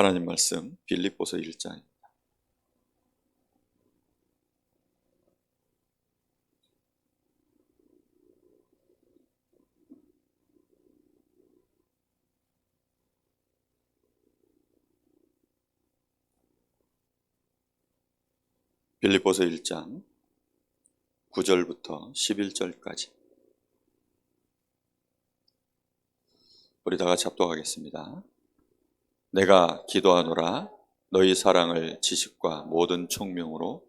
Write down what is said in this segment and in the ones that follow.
하나님 말씀 빌립보서 1장. 빌립보서 1장 9절부터 11절까지 우리 다 같이 합독하겠습니다. 내가 기도하노라 너희 사랑을 지식과 모든 총명으로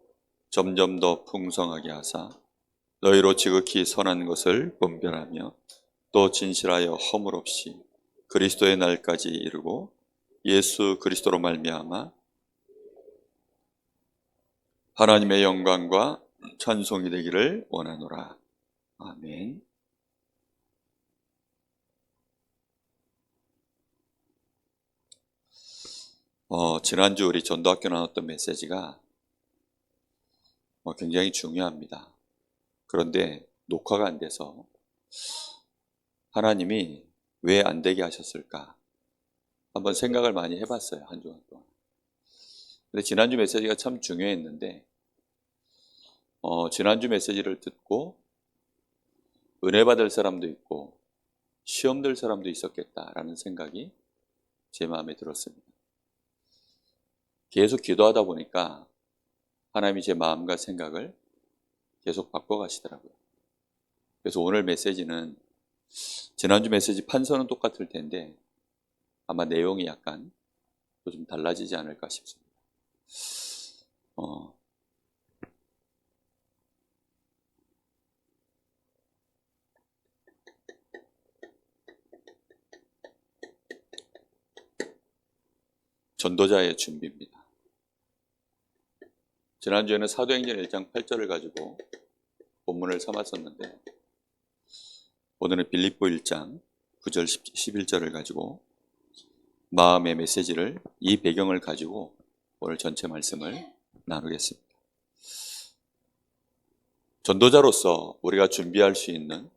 점점 더 풍성하게 하사 너희로 지극히 선한 것을 분별하며 또 진실하여 허물 없이 그리스도의 날까지 이르고 예수 그리스도로 말미암아 하나님의 영광과 찬송이 되기를 원하노라. 아멘. 지난주 우리 전도학교 나눴던 메시지가 굉장히 중요합니다. 그런데 녹화가 안 돼서 하나님이 왜 안 되게 하셨을까? 한번 생각을 많이 해봤어요. 한 주간 동안. 근데 지난주 메시지가 참 중요했는데 지난주 메시지를 듣고 은혜 받을 사람도 있고 시험 들 사람도 있었겠다라는 생각이 제 마음에 들었습니다. 계속 기도하다 보니까 하나님이 제 마음과 생각을 계속 바꿔가시더라고요. 그래서 오늘 메시지는 지난주 메시지 판서는 똑같을 텐데 아마 내용이 약간 또 좀 달라지지 않을까 싶습니다. 전도자의 준비입니다. 지난주에는 사도행전 1장 8절을 가지고 본문을 삼았었는데 오늘은 빌립보 1장 9절 11절을 가지고 마음의 메시지를 이 배경을 가지고 오늘 전체 말씀을 나누겠습니다. 전도자로서 우리가 준비할 수 있는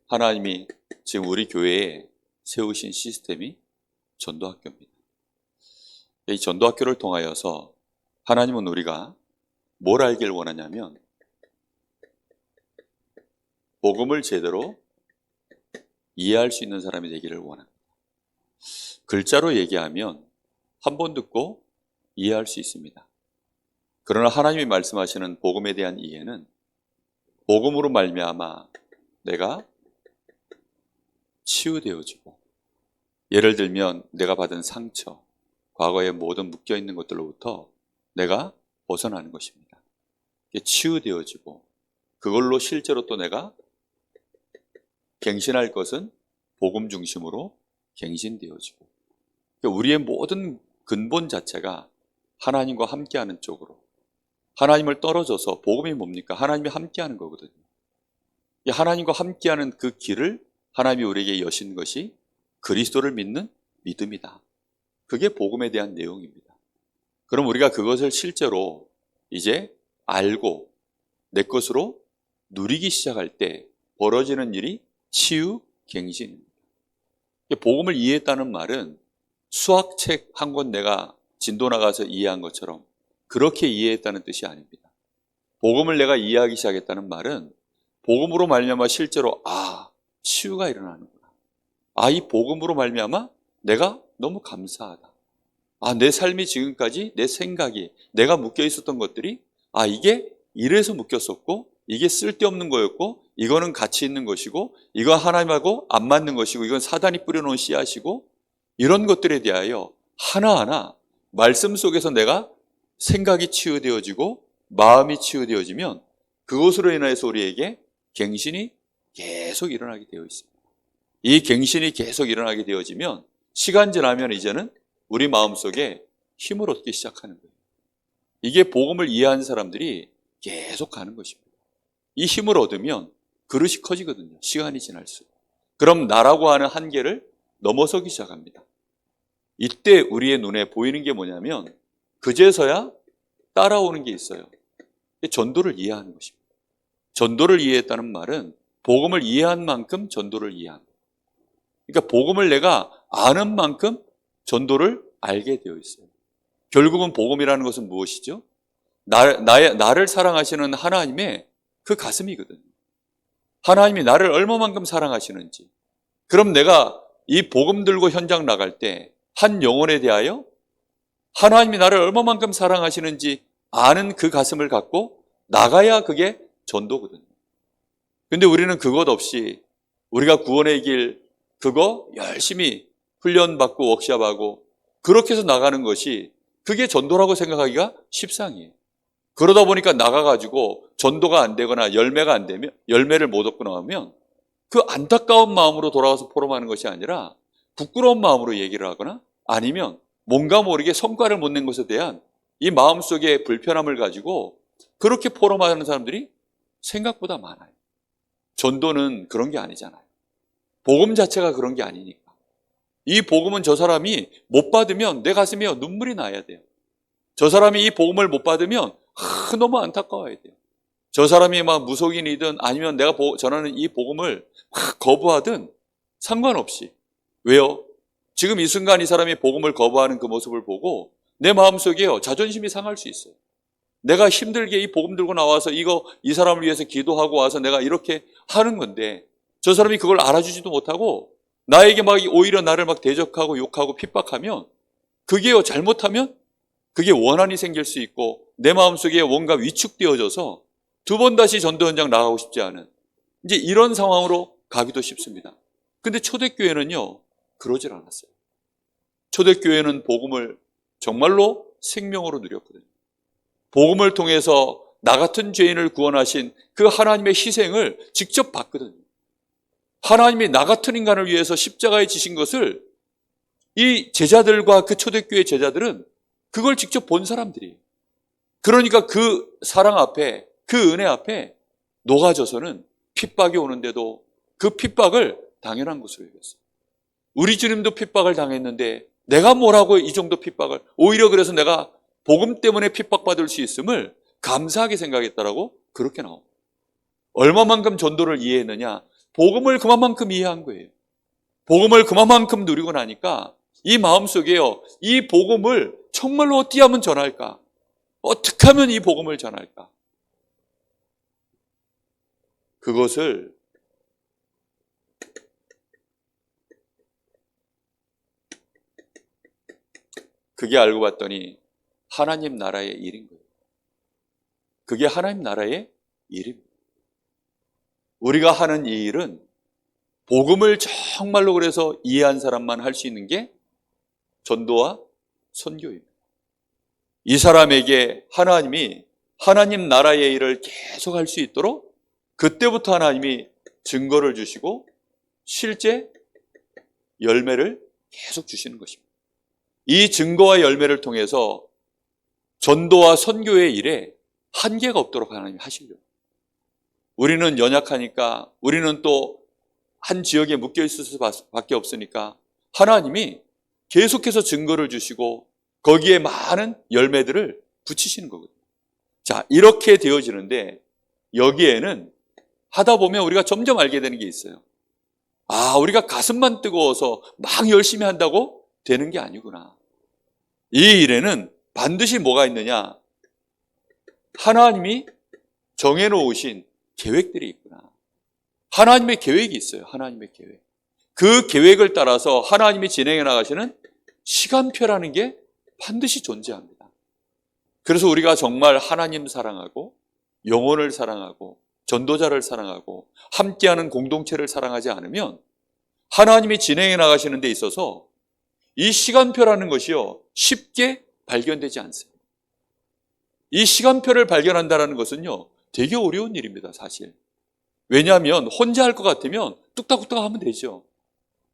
하나님이 지금 우리 교회에 세우신 시스템이 전도학교입니다. 이 전도학교를 통하여서 하나님은 우리가 뭘 알길 원하냐면 복음을 제대로 이해할 수 있는 사람이 되기를 원합니다. 글자로 얘기하면 한 번 듣고 이해할 수 있습니다. 그러나 하나님이 말씀하시는 복음에 대한 이해는 복음으로 말미암아 내가 치유되어지고, 예를 들면 내가 받은 상처, 과거의 모든 묶여있는 것들로부터 내가 벗어나는 것입니다. 치유되어지고 그걸로 실제로 또 내가 갱신할 것은 복음 중심으로 갱신되어지고, 우리의 모든 근본 자체가 하나님과 함께하는 쪽으로, 하나님을 떨어져서 복음이 뭡니까? 하나님이 함께하는 거거든요. 이 하나님과 함께하는 그 길을 하나님이 우리에게 여신 것이 그리스도를 믿는 믿음이다. 그게 복음에 대한 내용입니다. 그럼 우리가 그것을 실제로 이제 알고 내 것으로 누리기 시작할 때 벌어지는 일이 치유, 갱신입니다. 복음을 이해했다는 말은 수학책 한 권 내가 진도 나가서 이해한 것처럼 그렇게 이해했다는 뜻이 아닙니다. 복음을 내가 이해하기 시작했다는 말은 복음으로 말미암아 실제로 치유가 일어나는구나. 이 복음으로 말미암아 내가 너무 감사하다. 내 삶이 지금까지 내 생각이, 내가 묶여 있었던 것들이 이게 이래서 묶였었고, 이게 쓸데없는 거였고, 이거는 가치 있는 것이고, 이거 하나님하고 안 맞는 것이고, 이건 사단이 뿌려놓은 씨앗이고, 이런 것들에 대하여 하나하나 말씀 속에서 내가 생각이 치유되어지고 마음이 치유되어지면 그것으로 인해서 우리에게 갱신이 계속 일어나게 되어 있습니다. 이 갱신이 계속 일어나게 되어지면 시간 지나면 이제는 우리 마음속에 힘을 얻기 시작하는 거예요. 이게 복음을 이해한 사람들이 계속 가는 것입니다. 이 힘을 얻으면 그릇이 커지거든요. 시간이 지날수록. 그럼 나라고 하는 한계를 넘어서기 시작합니다. 이때 우리의 눈에 보이는 게 뭐냐면 그제서야 따라오는 게 있어요. 전도를 이해하는 것입니다. 전도를 이해했다는 말은 복음을 이해한 만큼 전도를 이해한 거예요. 그러니까 복음을 내가 아는 만큼 전도를 알게 되어 있어요. 결국은 복음이라는 것은 무엇이죠? 나를 사랑하시는 하나님의 그 가슴이거든요. 하나님이 나를 얼마만큼 사랑하시는지. 그럼 내가 이 복음 들고 현장 나갈 때 한 영혼에 대하여 하나님이 나를 얼마만큼 사랑하시는지 아는 그 가슴을 갖고 나가야 그게 전도거든요. 근데 우리는 그것 없이 우리가 구원의 길 그거 열심히 훈련받고 워크숍하고 그렇게 해서 나가는 것이 그게 전도라고 생각하기가 십상이에요. 그러다 보니까 나가가지고 전도가 안 되거나 열매가 안 되면, 열매를 못 얻고 나오면 그 안타까운 마음으로 돌아와서 포럼하는 것이 아니라 부끄러운 마음으로 얘기를 하거나 아니면 뭔가 모르게 성과를 못 낸 것에 대한 이 마음속의 불편함을 가지고 그렇게 포럼하는 사람들이 생각보다 많아요. 전도는 그런 게 아니잖아요. 복음 자체가 그런 게 아니니까. 이 복음은 저 사람이 못 받으면 내 가슴에 눈물이 나야 돼요. 저 사람이 이 복음을 못 받으면 너무 안타까워야 돼요. 저 사람이 막 무속인이든 아니면 내가 전하는 이 복음을 막 거부하든 상관없이. 왜요? 지금 이 순간 이 사람이 복음을 거부하는 그 모습을 보고 내 마음속에요 자존심이 상할 수 있어요. 내가 힘들게 이 복음 들고 나와서 이 사람을 위해서 기도하고 와서 내가 이렇게 하는 건데 저 사람이 그걸 알아주지도 못하고 나에게 막 오히려 나를 막 대적하고 욕하고 핍박하면 그게요 잘못하면 그게 원한이 생길 수 있고 내 마음속에 뭔가 위축되어져서 두 번 다시 전도 현장 나가고 싶지 않은 이제 이런 상황으로 가기도 쉽습니다. 근데 초대교회는요 그러질 않았어요. 초대교회는 복음을 정말로 생명으로 누렸거든요. 복음을 통해서 나 같은 죄인을 구원하신 그 하나님의 희생을 직접 봤거든요. 하나님이 나 같은 인간을 위해서 십자가에 지신 것을 이 제자들과 그 초대교회 제자들은 그걸 직접 본 사람들이에요. 그러니까 그 사랑 앞에, 그 은혜 앞에 녹아져서는 핍박이 오는데도 그 핍박을 당연한 것으로 여겼어요. 우리 주님도 핍박을 당했는데 내가 뭐라고 이 정도 핍박을, 오히려 그래서 내가 복음 때문에 핍박받을 수 있음을 감사하게 생각했다라고 그렇게 나옵니다. 얼마만큼 전도를 이해했느냐? 복음을 그만큼 이해한 거예요. 복음을 그만큼 누리고 나니까 이 마음속에요. 이 복음을 정말로 어떻게 하면 전할까? 어떻게 하면 이 복음을 전할까? 그것을 그게 알고 봤더니 하나님 나라의 일인 거예요. 그게 하나님 나라의 일입니다. 우리가 하는 이 일은 복음을 정말로 그래서 이해한 사람만 할 수 있는 게 전도와 선교입니다. 이 사람에게 하나님이 하나님 나라의 일을 계속 할 수 있도록 그때부터 하나님이 증거를 주시고 실제 열매를 계속 주시는 것입니다. 이 증거와 열매를 통해서 전도와 선교의 일에 한계가 없도록 하나님이 하시려고. 우리는 연약하니까 우리는 또 한 지역에 묶여있을 수밖에 없으니까 하나님이 계속해서 증거를 주시고 거기에 많은 열매들을 붙이시는 거거든요. 자, 이렇게 되어지는데 여기에는 하다 보면 우리가 점점 알게 되는 게 있어요. 아, 우리가 가슴만 뜨거워서 막 열심히 한다고 되는 게 아니구나. 이 일에는 반드시 뭐가 있느냐? 하나님이 정해놓으신 계획들이 있구나. 하나님의 계획이 있어요. 하나님의 계획. 그 계획을 따라서 하나님이 진행해 나가시는 시간표라는 게 반드시 존재합니다. 그래서 우리가 정말 하나님 사랑하고 영혼을 사랑하고 전도자를 사랑하고 함께하는 공동체를 사랑하지 않으면 하나님이 진행해 나가시는 데 있어서 이 시간표라는 것이요 쉽게 발견되지 않습니다. 이 시간표를 발견한다는 것은요 되게 어려운 일입니다. 사실. 왜냐하면 혼자 할 것 같으면 뚝딱뚝딱 하면 되죠.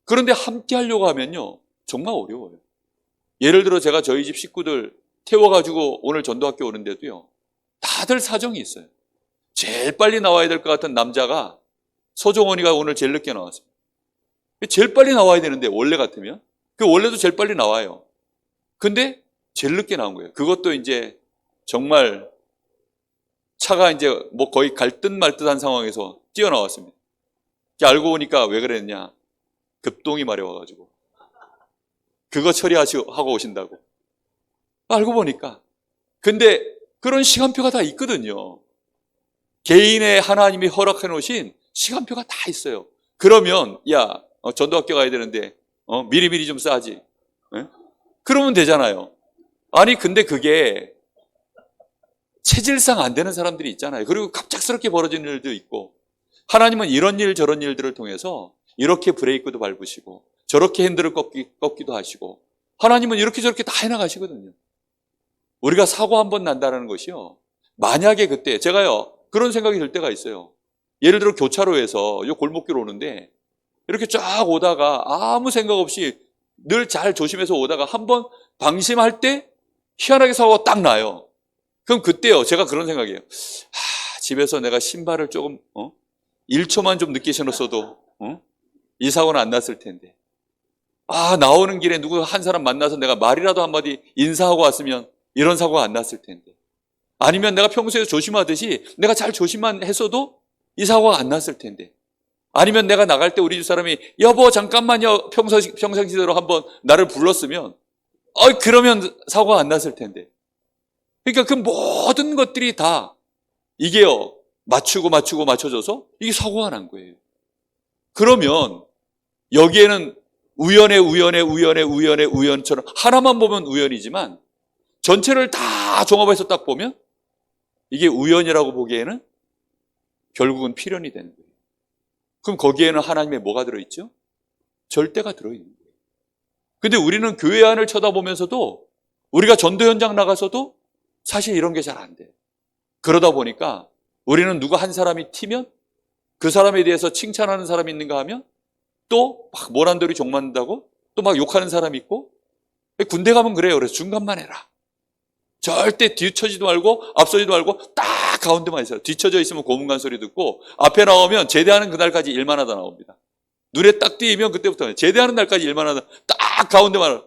그런데 함께 하려고 하면요 정말 어려워요. 예를 들어 제가 저희 집 식구들 태워가지고 오늘 전도학교 오는데도요 다들 사정이 있어요. 제일 빨리 나와야 될 것 같은 남자가 서종원이가 오늘 제일 늦게 나왔습니다. 제일 빨리 나와야 되는데 원래 같으면 원래도 제일 빨리 나와요. 근데 제일 늦게 나온 거예요. 그것도 이제 정말 차가 이제 뭐 거의 갈 듯 말 듯한 상황에서 뛰어나왔습니다. 알고 보니까 왜 그랬냐? 급동이 마려워가지고. 그거 처리하고 오신다고. 알고 보니까. 근데 그런 시간표가 다 있거든요. 개인의 하나님이 허락해 놓으신 시간표가 다 있어요. 그러면 야, 전도학교 가야 되는데 미리미리 좀 싸지. 예? 그러면 되잖아요. 아니 근데 그게 체질상 안 되는 사람들이 있잖아요. 그리고 갑작스럽게 벌어지는 일도 있고, 하나님은 이런 일 저런 일들을 통해서 이렇게 브레이크도 밟으시고 저렇게 핸들을 꺾기도 하시고, 하나님은 이렇게 저렇게 다 해나가시거든요. 우리가 사고 한 번 난다는 것이요, 만약에 그때 제가요 그런 생각이 들 때가 있어요. 예를 들어 교차로에서 요 골목길 오는데 이렇게 쫙 오다가 아무 생각 없이 늘 잘 조심해서 오다가 한번 방심할 때 희한하게 사고가 딱 나요. 그럼 그때요 제가 그런 생각이에요. 집에서 내가 신발을 조금 1초만 좀 늦게 신었어도 이 사고는 안 났을 텐데, 나오는 길에 누구 한 사람 만나서 내가 말이라도 한마디 인사하고 왔으면 이런 사고가 안 났을 텐데, 아니면 내가 평소에 조심하듯이 내가 잘 조심만 했어도 이 사고가 안 났을 텐데, 아니면 내가 나갈 때 우리 집 사람이 여보 잠깐만요 평상시대로 한번 나를 불렀으면 그러면 사고가 안 났을 텐데. 그러니까 그 모든 것들이 다 이게요 맞춰져서 이게 사고가 난 거예요. 그러면 여기에는 우연처럼 하나만 보면 우연이지만 전체를 다 종합해서 딱 보면 이게 우연이라고 보기에는 결국은 필연이 되는 거예요. 그럼 거기에는 하나님의 뭐가 들어있죠? 절대가 들어있는 거예요. 근데 우리는 교회 안을 쳐다보면서도, 우리가 전도 현장 나가서도 사실 이런 게 잘 안 돼요. 그러다 보니까 우리는 누가 한 사람이 튀면 그 사람에 대해서 칭찬하는 사람이 있는가 하면 또 막 모란돌이 종 맞는다고 또 막 욕하는 사람이 있고, 군대 가면 그래요. 그래서 중간만 해라. 절대 뒤처지도 말고 앞서지도 말고 딱 가운데만 있어요. 뒤처져 있으면 고문관 소리 듣고, 앞에 나오면 제대하는 그날까지 일만 하다 나옵니다. 눈에 딱 띄면 그때부터 제대하는 날까지 일만 하다 딱 가운데만.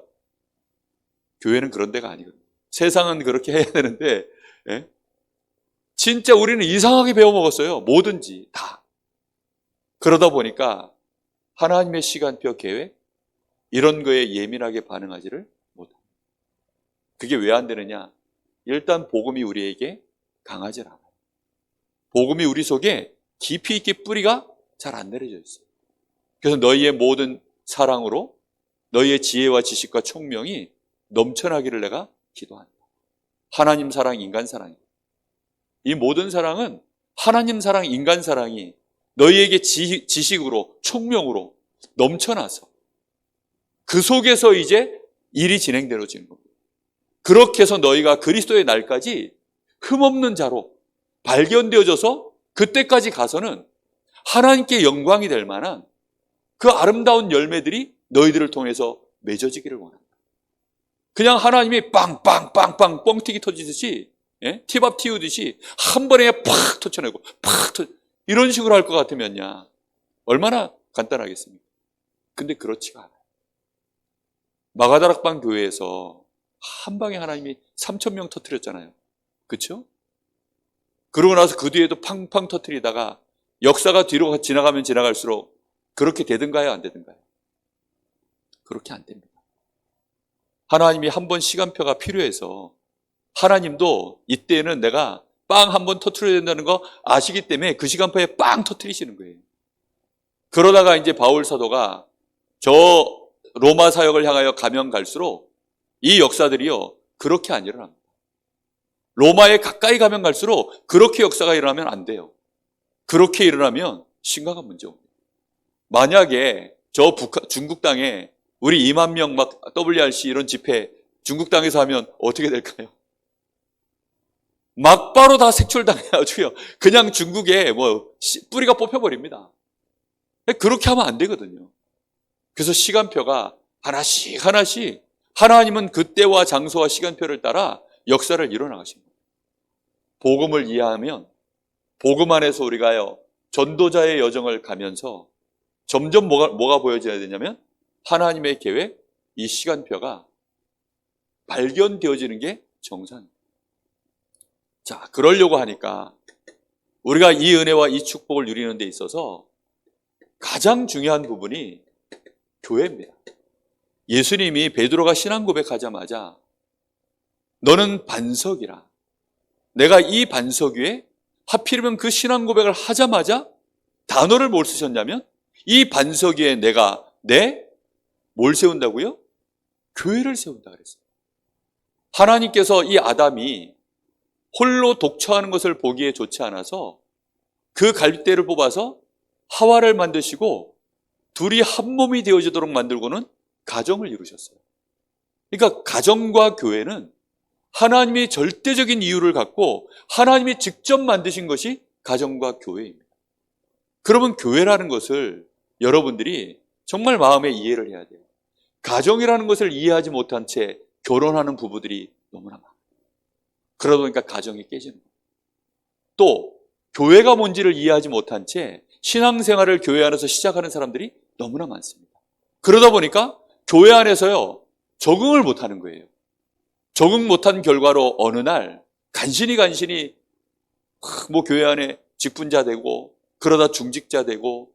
교회는 그런 데가 아니거든요. 세상은 그렇게 해야 되는데, 예? 진짜 우리는 이상하게 배워먹었어요. 뭐든지 다. 그러다 보니까 하나님의 시간표 계획 이런 거에 예민하게 반응하지를 못합니다. 그게 왜 안 되느냐? 일단 복음이 우리에게 강하지 않아요. 복음이 우리 속에 깊이 있게 뿌리가 잘 안 내려져 있어요. 그래서 너희의 모든 사랑으로 너희의 지혜와 지식과 총명이 넘쳐나기를 내가 기도한다. 하나님 사랑, 인간 사랑이. 이 모든 사랑은 하나님 사랑, 인간 사랑이 너희에게 지식으로, 총명으로 넘쳐나서 그 속에서 이제 일이 진행되어지는 겁니다. 그렇게 해서 너희가 그리스도의 날까지 흠없는 자로 발견되어져서 그때까지 가서는 하나님께 영광이 될 만한 그 아름다운 열매들이 너희들을 통해서 맺어지기를 원한다. 그냥 하나님이 빵빵빵빵 뻥튀기 터지듯이, 티밥 튀우듯이 한 번에 팍 터쳐내고 이런 식으로 할 것 같으면야 얼마나 간단하겠습니까? 근데 그렇지가 않아요. 마가다락방 교회에서 한 방에 하나님이 3,000명 터뜨렸잖아요. 그렇죠? 그러고 나서 그 뒤에도 팡팡 터뜨리다가 역사가 뒤로 지나가면 지나갈수록 그렇게 되든가요, 안 되든가요? 그렇게 안 됩니다. 하나님이 한 번 시간표가 필요해서, 하나님도 이때는 내가 빵 한 번 터뜨려야 된다는 거 아시기 때문에 그 시간표에 빵 터뜨리시는 거예요. 그러다가 이제 바울 사도가 저 로마 사역을 향하여 가면 갈수록 이 역사들이요 그렇게 안 일어납니다. 로마에 가까이 가면 갈수록 그렇게 역사가 일어나면 안 돼요. 그렇게 일어나면 심각한 문제입니다. 만약에 중국 땅에 우리 2만 명 막 WRC 이런 집회 중국 땅에서 하면 어떻게 될까요? 막바로 다 색출당해가지고요. 그냥 중국에 뿌리가 뽑혀버립니다. 그렇게 하면 안 되거든요. 그래서 시간표가 하나씩 하나님은 그때와 장소와 시간표를 따라 역사를 일어나가십니다. 복음을 이해하면 복음 안에서 우리가요 전도자의 여정을 가면서 점점 뭐가 보여져야 되냐면 하나님의 계획, 이 시간표가 발견되어지는 게 정상입니다. 자, 그러려고 하니까 우리가 이 은혜와 이 축복을 누리는 데 있어서 가장 중요한 부분이 교회입니다. 예수님이 베드로가 신앙 고백하자마자 너는 반석이라. 내가 이 반석 위에 하필이면 그 신앙 고백을 하자마자 단어를 뭘 쓰셨냐면 이 반석 위에 내가 뭘 세운다고요? 교회를 세운다 그랬어요. 하나님께서 이 아담이 홀로 독처하는 것을 보기에 좋지 않아서 그 갈대를 뽑아서 하와를 만드시고 둘이 한 몸이 되어지도록 만들고는 가정을 이루셨어요. 그러니까 가정과 교회는 하나님이 절대적인 이유를 갖고 하나님이 직접 만드신 것이 가정과 교회입니다. 그러면 교회라는 것을 여러분들이 정말 마음에 이해를 해야 돼요. 가정이라는 것을 이해하지 못한 채 결혼하는 부부들이 너무나 많아요. 그러다 보니까 가정이 깨지는 거예요. 또 교회가 뭔지를 이해하지 못한 채 신앙생활을 교회 안에서 시작하는 사람들이 너무나 많습니다. 그러다 보니까 교회 안에서요 적응을 못하는 거예요. 적응 못한 결과로 어느 날 간신히 뭐 교회 안에 직분자 되고 그러다 중직자 되고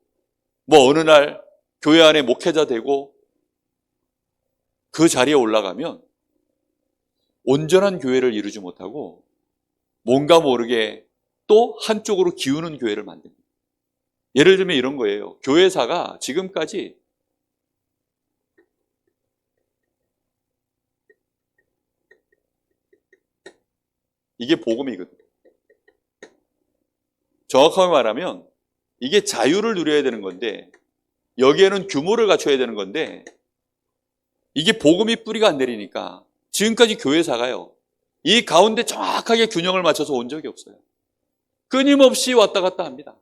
뭐 어느 날 교회 안에 목회자 되고 그 자리에 올라가면 온전한 교회를 이루지 못하고 뭔가 모르게 또 한쪽으로 기우는 교회를 만듭니다. 예를 들면 이런 거예요. 교회사가 지금까지 이게 복음이거든요. 정확하게 말하면 이게 자유를 누려야 되는 건데 여기에는 규모를 갖춰야 되는 건데 이게 복음이 뿌리가 안 내리니까 지금까지 교회사가요. 이 가운데 정확하게 균형을 맞춰서 온 적이 없어요. 끊임없이 왔다 갔다 합니다.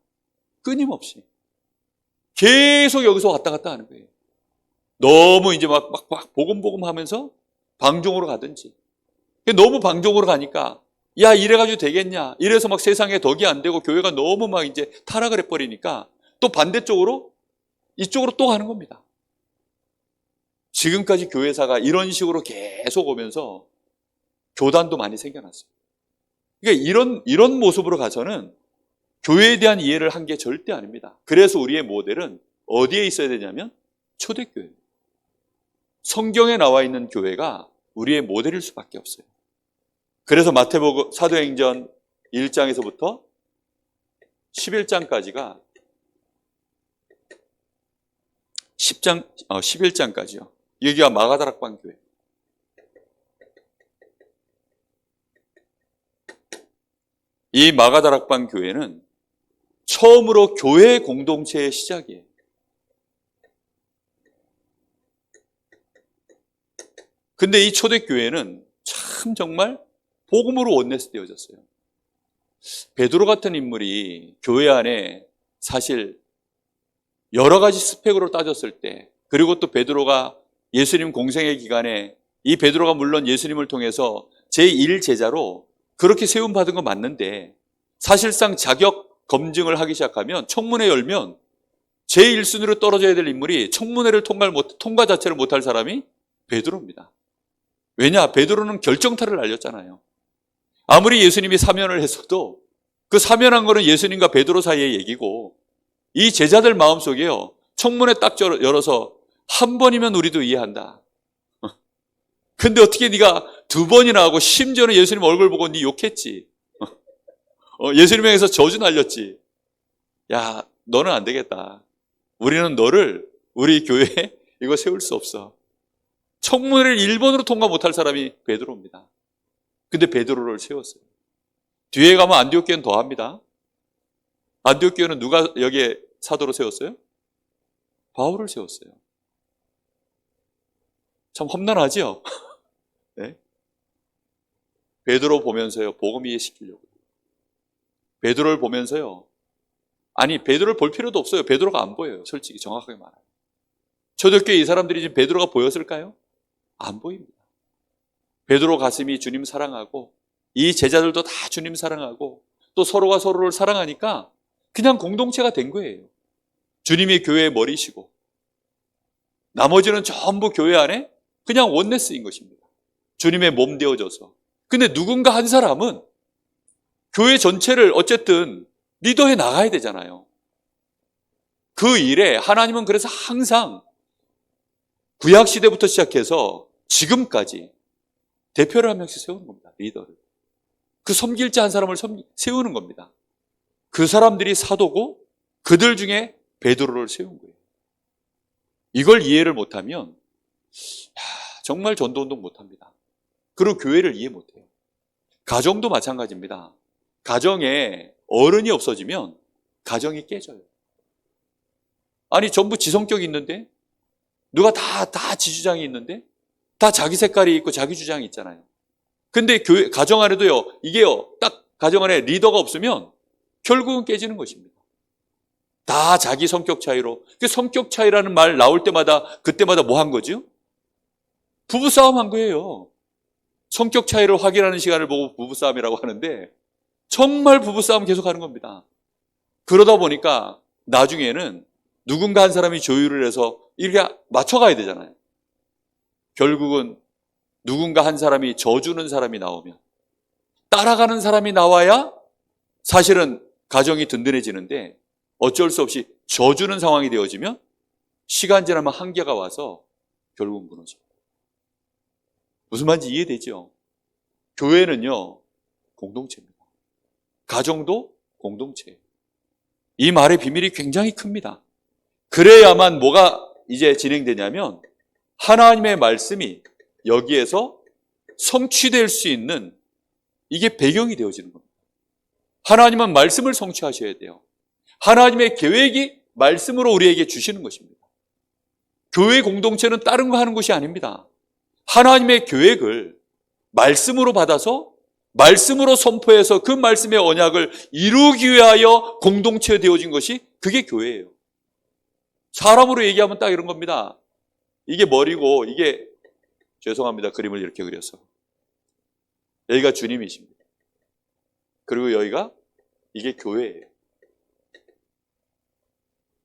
끊임없이. 계속 여기서 왔다 갔다 하는 거예요. 너무 이제 막 복음 하면서 방종으로 가든지. 너무 방종으로 가니까 야 이래가지고 되겠냐. 이래서 막 세상에 덕이 안 되고 교회가 너무 막 이제 타락을 해버리니까 또 반대쪽으로 이쪽으로 또 가는 겁니다. 지금까지 교회사가 이런 식으로 계속 오면서 교단도 많이 생겨났어요. 그러니까 이런 모습으로 가서는 교회에 대한 이해를 한 게 절대 아닙니다. 그래서 우리의 모델은 어디에 있어야 되냐면 초대교회. 성경에 나와 있는 교회가 우리의 모델일 수밖에 없어요. 그래서 마태복음 사도행전 1장에서부터 11장까지가 11장까지요. 여기가 마가다락방 교회. 이 마가다락방 교회는 처음으로 교회 공동체의 시작이에요. 근데 이 초대교회는 참 정말 복음으로 원내스 되어졌어요. 베드로 같은 인물이 교회 안에 사실 여러 가지 스펙으로 따졌을 때 그리고 또 베드로가 예수님 공생의 기간에 이 베드로가 물론 예수님을 통해서 제1제자로 그렇게 세움받은 건 맞는데 사실상 자격 검증을 하기 시작하면 청문회 열면 제1순위로 떨어져야 될 인물이 청문회를 통과 자체를 못할 사람이 베드로입니다. 왜냐? 베드로는 결정타를 날렸잖아요. 아무리 예수님이 사면을 했어도 그 사면한 거는 예수님과 베드로 사이의 얘기고 이 제자들 마음속에요. 청문회 딱 열어서 한 번이면 우리도 이해한다. 근데 어떻게 네가 두 번이나 하고 심지어는 예수님 얼굴 보고 네 욕했지. 예수님에 의해서 저주 날렸지. 야, 너는 안 되겠다. 우리는 너를 우리 교회에 이거 세울 수 없어. 청문회를 1번으로 통과 못할 사람이 베드로입니다. 근데 베드로를 세웠어요. 뒤에 가면 안디옥 교회는 더 합니다. 안디옥 교회는 누가 여기에 사도로 세웠어요? 바울을 세웠어요. 참 험난하지요? 네? 베드로 보면서요, 복음 이해시키려고. 베드로를 보면서요, 아니, 베드로를 볼 필요도 없어요. 베드로가 안 보여요. 솔직히, 정확하게 말하면. 초대교회 이 사람들이 지금 베드로가 보였을까요? 안 보입니다. 베드로 가슴이 주님 사랑하고, 이 제자들도 다 주님 사랑하고, 또 서로가 서로를 사랑하니까 그냥 공동체가 된 거예요. 주님이 교회의 머리시고, 나머지는 전부 교회 안에 그냥 원네스인 것입니다. 주님의 몸 되어져서. 근데 누군가 한 사람은 교회 전체를 어쨌든 리더해 나가야 되잖아요. 그 일에 하나님은 그래서 항상 구약 시대부터 시작해서 지금까지 대표를 한 명씩 세우는 겁니다. 리더를. 그 섬길 자 한 사람을 세우는 겁니다. 그 사람들이 사도고 그들 중에 베드로를 세운 거예요. 이걸 이해를 못하면 정말 전도운동 못합니다. 그리고 교회를 이해 못해요. 가정도 마찬가지입니다. 가정에 어른이 없어지면 가정이 깨져요. 아니 전부 지성격이 있는데 누가 다 지주장이 있는데 다 자기 색깔이 있고 자기 주장이 있잖아요. 근데 교회 가정 안에도요, 이게요, 딱 가정 안에 리더가 없으면 결국은 깨지는 것입니다. 다 자기 성격 차이로. 그 성격 차이라는 말 나올 때마다 그때마다 뭐 한 거죠? 부부싸움 한 거예요. 성격 차이를 확인하는 시간을 보고 부부싸움이라고 하는데 정말 부부싸움 계속 하는 겁니다. 그러다 보니까 나중에는 누군가 한 사람이 조율을 해서 이렇게 맞춰가야 되잖아요. 결국은 누군가 한 사람이 져주는 사람이 나오면, 따라가는 사람이 나와야 사실은 가정이 든든해지는데 어쩔 수 없이 져주는 상황이 되어지면 시간 지나면 한계가 와서 결국 무너져요. 무슨 말인지 이해되죠? 교회는요, 공동체입니다. 가정도 공동체예요. 이 말의 비밀이 굉장히 큽니다. 그래야만 뭐가 이제 진행되냐면 하나님의 말씀이 여기에서 성취될 수 있는 이게 배경이 되어지는 겁니다. 하나님은 말씀을 성취하셔야 돼요. 하나님의 계획이 말씀으로 우리에게 주시는 것입니다. 교회 공동체는 다른 거 하는 것이 아닙니다. 하나님의 계획을 말씀으로 받아서 말씀으로 선포해서 그 말씀의 언약을 이루기 위하여 공동체 되어진 것이 그게 교회예요. 사람으로 얘기하면 딱 이런 겁니다. 이게 머리고 이게, 죄송합니다, 그림을 이렇게 그려서, 여기가 주님이십니다. 그리고 여기가 이게 교회예요.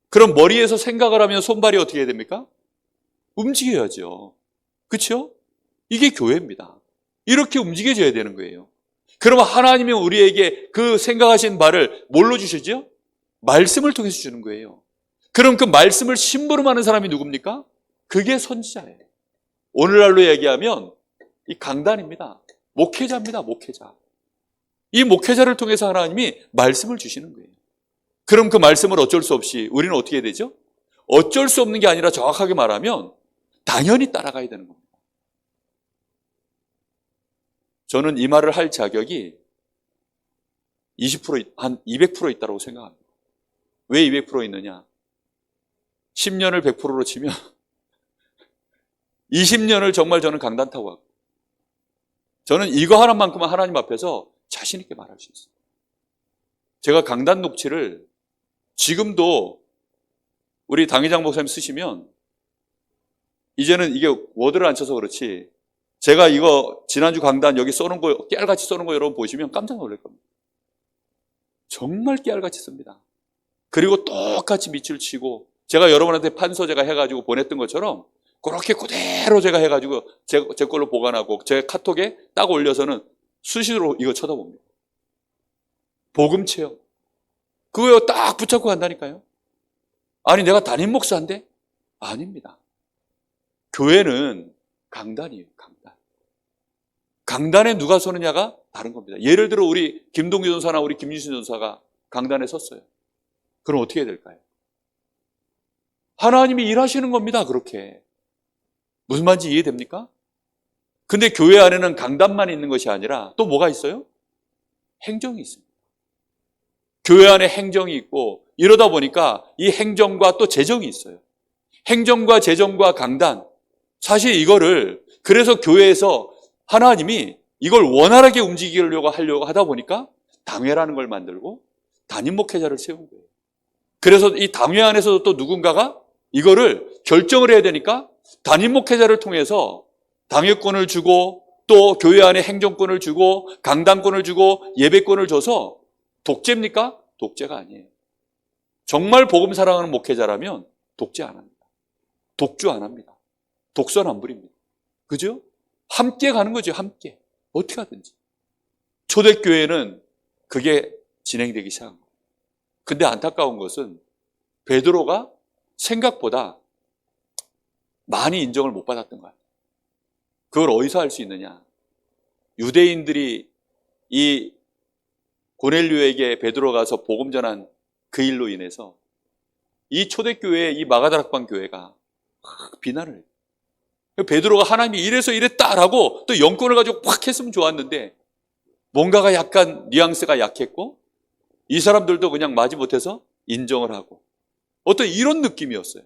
그럼 머리에서 생각을 하면 손발이 어떻게 해야 됩니까? 움직여야죠. 그렇죠? 이게 교회입니다. 이렇게 움직여져야 되는 거예요. 그러면 하나님이 우리에게 그 생각하신 바를 뭘로 주시죠? 말씀을 통해서 주는 거예요. 그럼 그 말씀을 심부름하는 사람이 누굽니까? 그게 선지자예요. 오늘날로 얘기하면 이 강단입니다. 목회자입니다. 목회자. 이 목회자를 통해서 하나님이 말씀을 주시는 거예요. 그럼 그 말씀을 어쩔 수 없이 우리는 어떻게 해야 되죠? 어쩔 수 없는 게 아니라 정확하게 말하면 당연히 따라가야 되는 겁니다. 저는 이 말을 할 자격이 20%, 한 200% 있다고 생각합니다. 왜 200% 있느냐? 10년을 100%로 치면 20년을 정말 저는 강단 타고 가고, 저는 이거 하나만큼은 하나님 앞에서 자신 있게 말할 수 있어요. 제가 강단 녹취를 지금도 우리 당회장 목사님 쓰시면, 이제는 이게 워드를 안 쳐서 그렇지, 제가 이거 지난주 강단 여기 써놓은 거, 깨알같이 써놓은 거 여러분 보시면 깜짝 놀랄 겁니다. 정말 깨알같이 씁니다. 그리고 똑같이 밑줄 치고, 제가 여러분한테 판서 제가 해가지고 보냈던 것처럼 그렇게 그대로 제가 해가지고 제 걸로 보관하고 제 카톡에 딱 올려서는 수시로 이거 쳐다봅니다. 복음 체험. 그거 딱 붙잡고 간다니까요. 아니 내가 담임 목사인데? 아닙니다. 교회는 강단이에요. 강단. 강단에 누가 서느냐가 다른 겁니다. 예를 들어 우리 김동규 전사나 우리 김유신 전사가 강단에 섰어요. 그럼 어떻게 될까요? 하나님이 일하시는 겁니다. 그렇게. 무슨 말인지 이해됩니까? 근데 교회 안에는 강단만 있는 것이 아니라 또 뭐가 있어요? 행정이 있습니다. 교회 안에 행정이 있고, 이러다 보니까 이 행정과 또 재정이 있어요. 행정과 재정과 강단. 사실 이거를, 그래서 교회에서 하나님이 이걸 원활하게 움직이려고 하려고 하다 보니까 당회라는 걸 만들고 담임 목회자를 세운 거예요. 그래서 이 당회 안에서도 또 누군가가 이거를 결정을 해야 되니까 담임 목회자를 통해서 당회권을 주고 또 교회 안에 행정권을 주고 강단권을 주고 예배권을 줘서 독재입니까? 독재가 아니에요. 정말 복음 사랑하는 목회자라면 독재 안 합니다. 독주 안 합니다. 독선 안 부립니다. 그죠? 함께 가는 거죠. 함께. 어떻게 하든지. 초대교회는 그게 진행되기 시작한 거예요. 근데 안타까운 것은 베드로가 생각보다 많이 인정을 못 받았던 거야. 그걸 어디서 할 수 있느냐? 유대인들이 이 고넬료에게 베드로가 가서 복음 전한 그 일로 인해서 이 초대교회, 이 마가다락방 교회가 비난을 해요. 베드로가 하나님이 이래서 이랬다라고 또 영권을 가지고 팍 했으면 좋았는데 뭔가가 약간 뉘앙스가 약했고 이 사람들도 그냥 마지못해서 인정을 하고 어떤 이런 느낌이었어요.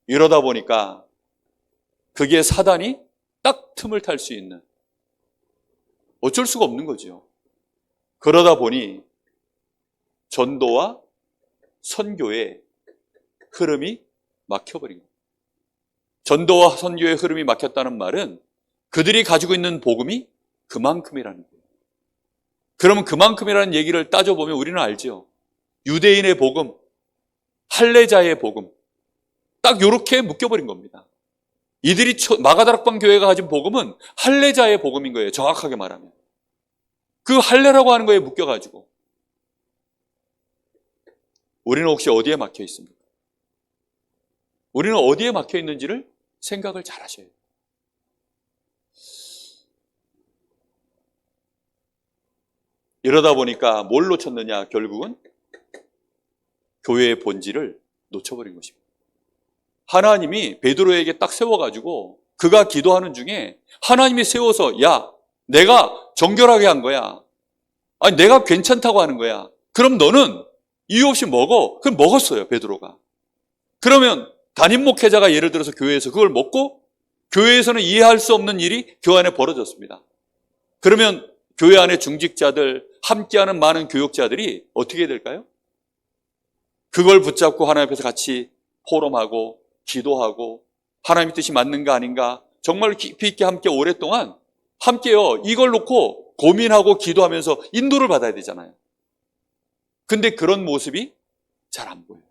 이러다 보니까 그게 사단이 딱 틈을 탈 수 있는, 어쩔 수가 없는 거죠. 그러다 보니 전도와 선교의 흐름이 막혀버린 거예요. 전도와 선교의 흐름이 막혔다는 말은 그들이 가지고 있는 복음이 그만큼이라는 거예요. 그러면 그만큼이라는 얘기를 따져보면 우리는 알죠. 유대인의 복음, 할례자의 복음, 딱 이렇게 묶여버린 겁니다. 이들이 마가다락방 교회가 가진 복음은 할례자의 복음인 거예요. 정확하게 말하면. 그 할례라고 하는 거에 묶여가지고 우리는 혹시 어디에 막혀 있습니까? 우리는 어디에 막혀 있는지를 생각을 잘 하셔야 돼요. 이러다 보니까 뭘 놓쳤느냐? 결국은 교회의 본질을 놓쳐버린 것입니다. 하나님이 베드로에게 딱 세워가지고 그가 기도하는 중에 하나님이 세워서 야, 내가 정결하게 한 거야. 아니, 내가 괜찮다고 하는 거야. 그럼 너는 이유 없이 먹어. 그럼 먹었어요, 베드로가. 그러면 담임 목회자가 예를 들어서 교회에서 그걸 먹고 교회에서는 이해할 수 없는 일이 교회 안에 벌어졌습니다. 그러면 교회 안에 중직자들, 함께하는 많은 교역자들이 어떻게 해야 될까요? 그걸 붙잡고 하나님 앞에서 같이 포럼하고 기도하고 하나님의 뜻이 맞는가 아닌가 정말 깊이 있게 함께 오랫동안 함께요. 이걸 놓고 고민하고 기도하면서 인도를 받아야 되잖아요. 근데 그런 모습이 잘 안 보여요.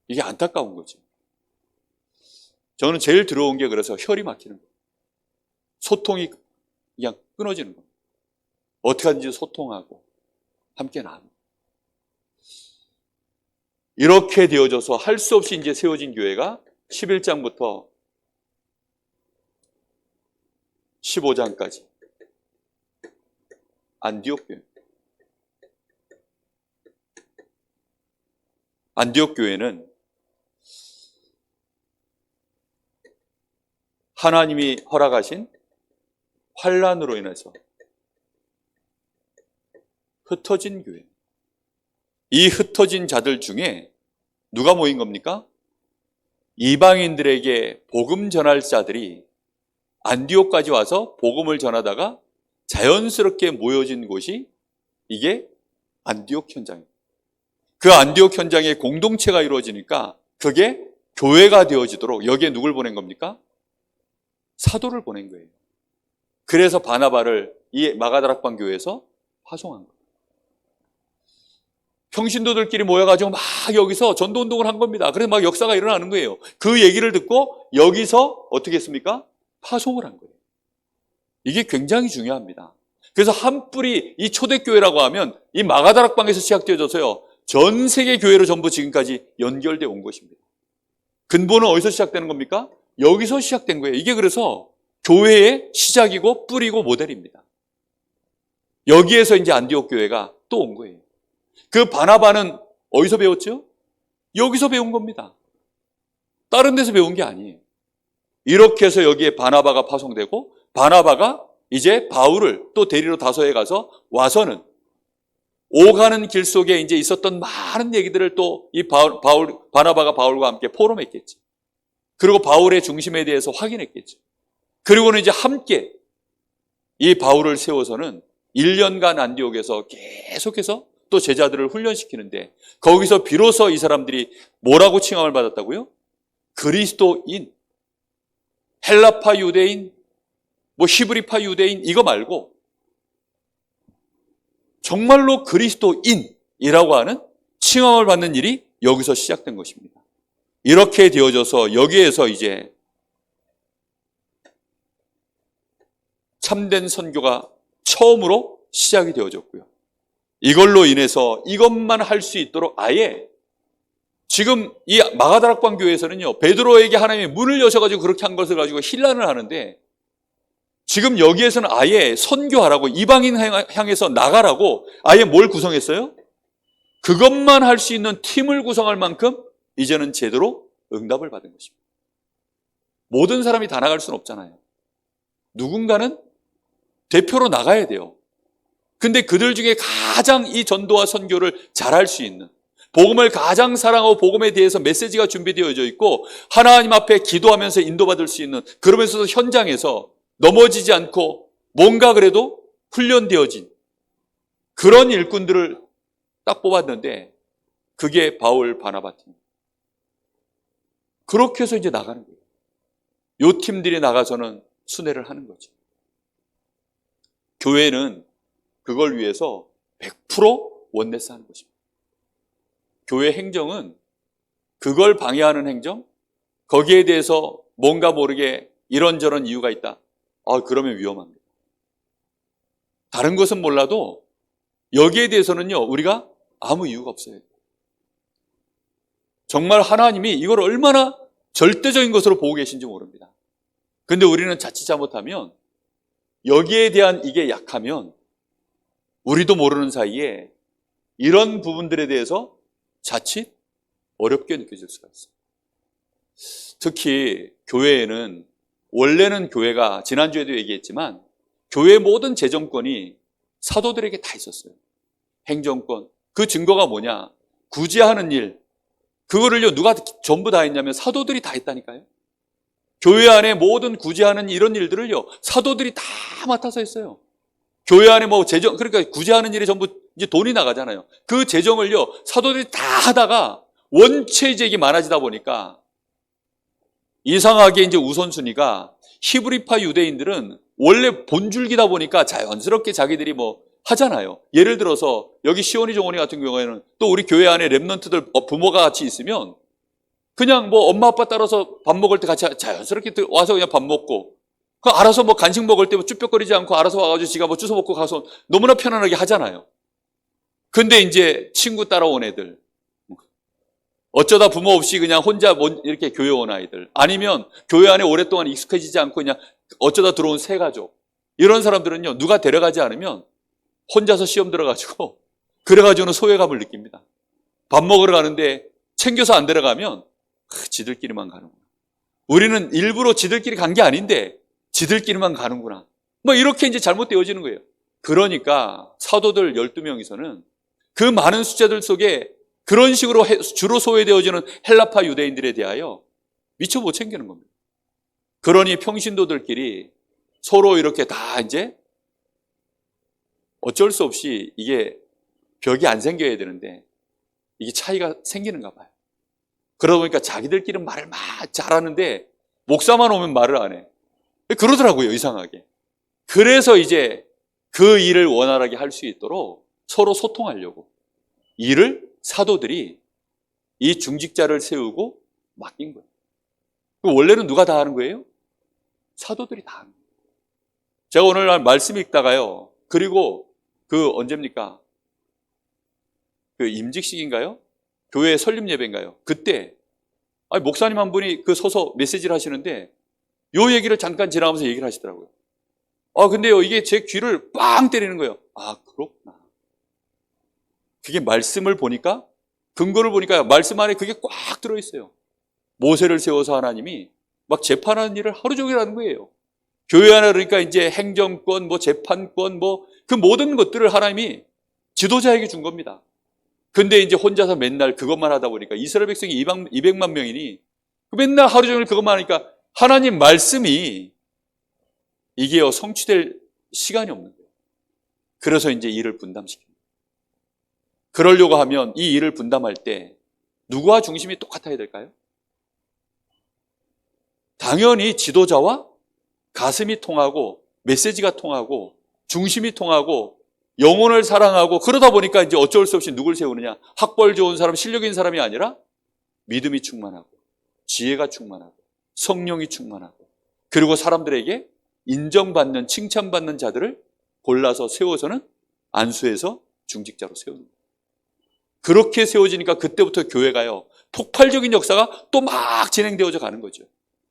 이게 안타까운 거죠. 저는 제일 들어온 게 그래서 혈이 막히는 거예요. 소통이 그냥 끊어지는 거예요. 어떻게 하든지 소통하고 함께 나누고. 이렇게 되어져서 할 수 없이 이제 세워진 교회가 11장부터 15장까지 안디옥 교회. 안디옥 교회는 하나님이 허락하신 환난으로 인해서 흩어진 교회. 이 흩어진 자들 중에 누가 모인 겁니까? 이방인들에게 복음 전할 자들이 안디옥까지 와서 복음을 전하다가 자연스럽게 모여진 곳이 이게 안디옥 현장입니다. 그 안디옥 현장에 공동체가 이루어지니까 그게 교회가 되어지도록 여기에 누굴 보낸 겁니까? 사도를 보낸 거예요. 그래서 바나바를 이 마가다락방 교회에서 파송한 거예요. 평신도들끼리 모여가지고 막 여기서 전도운동을 한 겁니다. 그래서 막 역사가 일어나는 거예요. 그 얘기를 듣고 여기서 어떻게 했습니까? 파송을 한 거예요. 이게 굉장히 중요합니다. 그래서 한 뿌리 이 초대교회라고 하면 이 마가다락방에서 시작되어져서요. 전 세계 교회로 전부 지금까지 연결되어 온 것입니다. 근본은 어디서 시작되는 겁니까? 여기서 시작된 거예요. 이게 그래서 교회의 시작이고 뿌리고 모델입니다. 여기에서 이제 안디옥 교회가 또 온 거예요. 그 바나바는 어디서 배웠죠? 여기서 배운 겁니다. 다른 데서 배운 게 아니에요. 이렇게 해서 여기에 바나바가 파송되고 바나바가 이제 바울을 또 데리러 다소에 가서 와서는 오가는 길 속에 이제 있었던 많은 얘기들을 또 이 바나바가 바울과 함께 포럼했겠죠. 그리고 바울의 중심에 대해서 확인했겠죠. 그리고는 이제 함께 이 바울을 세워서는 1년간 안디옥에서 계속해서 또 제자들을 훈련시키는데 거기서 비로소 이 사람들이 뭐라고 칭함을 받았다고요? 그리스도인, 헬라파 유대인, 뭐 히브리파 유대인 이거 말고 정말로 그리스도인이라고 하는 칭함을 받는 일이 여기서 시작된 것입니다. 이렇게 되어져서 여기에서 이제 참된 선교가 처음으로 시작이 되어졌고요. 이걸로 인해서 이것만 할 수 있도록 아예 지금 이 마가다락방 교회에서는요, 베드로에게 하나님이 문을 여셔가지고 그렇게 한 것을 가지고 힐난을 하는데, 지금 여기에서는 아예 선교하라고, 이방인 향해서 나가라고 아예 뭘 구성했어요? 그것만 할 수 있는 팀을 구성할 만큼 이제는 제대로 응답을 받은 것입니다. 모든 사람이 다 나갈 수는 없잖아요. 누군가는 대표로 나가야 돼요. 근데 그들 중에 가장 이 전도와 선교를 잘할 수 있는, 복음을 가장 사랑하고 복음에 대해서 메시지가 준비되어져 있고 하나님 앞에 기도하면서 인도받을 수 있는, 그러면서도 현장에서 넘어지지 않고 뭔가 그래도 훈련되어진 그런 일꾼들을 딱 뽑았는데, 그게 바울 바나바입니다. 그렇게 해서 이제 나가는 거예요. 요 팀들이 나가서는 순회를 하는 거죠. 교회는 그걸 위해서 100% 원내스 하는 것입니다. 교회 행정은 그걸 방해하는 행정, 거기에 대해서 뭔가 모르게 이런저런 이유가 있다. 그러면 위험합니다. 다른 것은 몰라도 여기에 대해서는요, 우리가 아무 이유가 없어요. 정말 하나님이 이걸 얼마나 절대적인 것으로 보고 계신지 모릅니다. 근데 우리는 자칫 잘못하면, 여기에 대한 이게 약하면 우리도 모르는 사이에 이런 부분들에 대해서 자칫 어렵게 느껴질 수가 있어요. 특히 교회에는, 원래는 교회가, 지난주에도 얘기했지만 교회의 모든 재정권이 사도들에게 다 있었어요. 행정권. 그 증거가 뭐냐? 구제하는 일, 그거를요, 누가 전부 다 했냐면 사도들이 다 했다니까요. 교회 안에 모든 구제하는 이런 일들을요, 사도들이 다 맡아서 했어요. 교회 안에 뭐 재정, 그러니까 구제하는 일에 전부 이제 돈이 나가잖아요. 그 재정을요, 사도들이 다 하다가 원체 이제 이게 많아지다 보니까 이상하게 이제 우선순위가, 히브리파 유대인들은 원래 본줄기다 보니까 자연스럽게 자기들이 뭐 하잖아요. 예를 들어서 여기 시온이 종원이 같은 경우에는 또 우리 교회 안에 랩런트들 부모가 같이 있으면 그냥 뭐 엄마 아빠 따라서 밥 먹을 때 같이 자연스럽게 와서 그냥 밥 먹고, 알아서 뭐 간식 먹을 때 뭐 쭈뼛거리지 않고 알아서 와가지고 지가 뭐 주워 먹고 가서 너무나 편안하게 하잖아요. 근데 이제 친구 따라온 애들, 어쩌다 부모 없이 그냥 혼자 이렇게 교회 온 아이들, 아니면 교회 안에 오랫동안 익숙해지지 않고 그냥 어쩌다 들어온 새 가족, 이런 사람들은요, 누가 데려가지 않으면 혼자서 시험 들어가지고 그래가지고는 소외감을 느낍니다. 밥 먹으러 가는데 챙겨서 안 데려가면 지들끼리만 가는구나. 우리는 일부러 지들끼리 간 게 아닌데 지들끼리만 가는구나. 뭐 이렇게 이제 잘못되어지는 거예요. 그러니까 사도들 12명이서는 그 많은 숫자들 속에 그런 식으로 주로 소외되어지는 헬라파 유대인들에 대하여 미처 못 챙기는 겁니다. 그러니 평신도들끼리 서로 이렇게 다 이제 어쩔 수 없이 이게 벽이 안 생겨야 되는데 이게 차이가 생기는가 봐요. 그러다 보니까 자기들끼리는 말을 막 잘하는데 목사만 오면 말을 안 해. 그러더라고요, 이상하게. 그래서 이제 그 일을 원활하게 할 수 있도록 서로 소통하려고 일을 사도들이 이 중직자를 세우고 맡긴 거예요. 원래는 누가 다 하는 거예요? 사도들이 다 하는 거예요. 제가 오늘 말씀 읽다가요, 그리고 언제입니까? 임직식인가요? 교회 설립 예배인가요? 그때 목사님 한 분이 서서 메시지를 하시는데 요 얘기를 잠깐 지나가면서 얘기를 하시더라고요. 근데요, 이게 제 귀를 빵 때리는 거예요. 그렇구나. 그게 말씀을 보니까, 근거를 보니까 말씀 안에 그게 꽉 들어있어요. 모세를 세워서 하나님이 막 재판하는 일을 하루 종일 하는 거예요. 교회 안에 그러니까 이제 행정권, 뭐 재판권, 뭐 그 모든 것들을 하나님이 지도자에게 준 겁니다. 근데 이제 혼자서 맨날 그것만 하다 보니까 이스라엘 백성이 200만 명이니 맨날 하루 종일 그것만 하니까 하나님 말씀이 이게요, 성취될 시간이 없는 거예요. 그래서 이제 일을 분담시킵니다. 그러려고 하면 이 일을 분담할 때 누구와 중심이 똑같아야 될까요? 당연히 지도자와 가슴이 통하고 메시지가 통하고 중심이 통하고 영혼을 사랑하고, 그러다 보니까 이제 어쩔 수 없이 누굴 세우느냐? 학벌 좋은 사람, 실력 있는 사람이 아니라 믿음이 충만하고 지혜가 충만하고 성령이 충만하고, 그리고 사람들에게 인정받는, 칭찬받는 자들을 골라서 세워서는 안수해서 중직자로 세우는 거예요. 그렇게 세워지니까 그때부터 교회가요, 폭발적인 역사가 또 막 진행되어져 가는 거죠.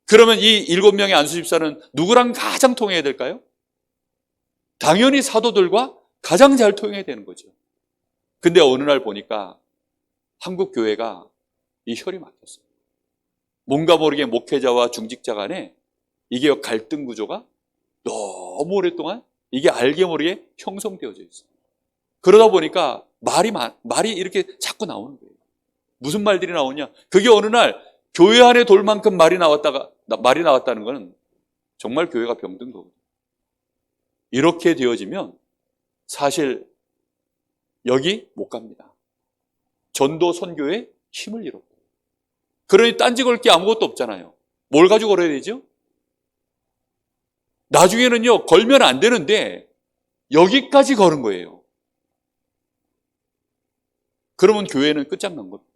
그러면 이 7명의 안수 집사는 누구랑 가장 통해야 될까요? 당연히 사도들과 가장 잘 통해야 되는 거죠. 근데 어느 날 보니까 한국 교회가 이 혈이 막혔어요. 뭔가 모르게 목회자와 중직자 간에 이게 갈등 구조가 너무 오랫동안 이게 알게 모르게 형성되어져 있어요. 그러다 보니까 말이 이렇게 자꾸 나오는 거예요. 무슨 말들이 나오냐? 그게 어느 날 교회 안에 돌 만큼 말이 나왔다는 것은 정말 교회가 병든 거거든요. 이렇게 되어지면 사실 여기 못 갑니다. 전도 선교에 힘을 잃었고. 그러니 딴지 걸 게 아무것도 없잖아요. 뭘 가지고 걸어야 되죠? 나중에는요, 걸면 안 되는데 여기까지 걸은 거예요. 그러면 교회는 끝장난 겁니다.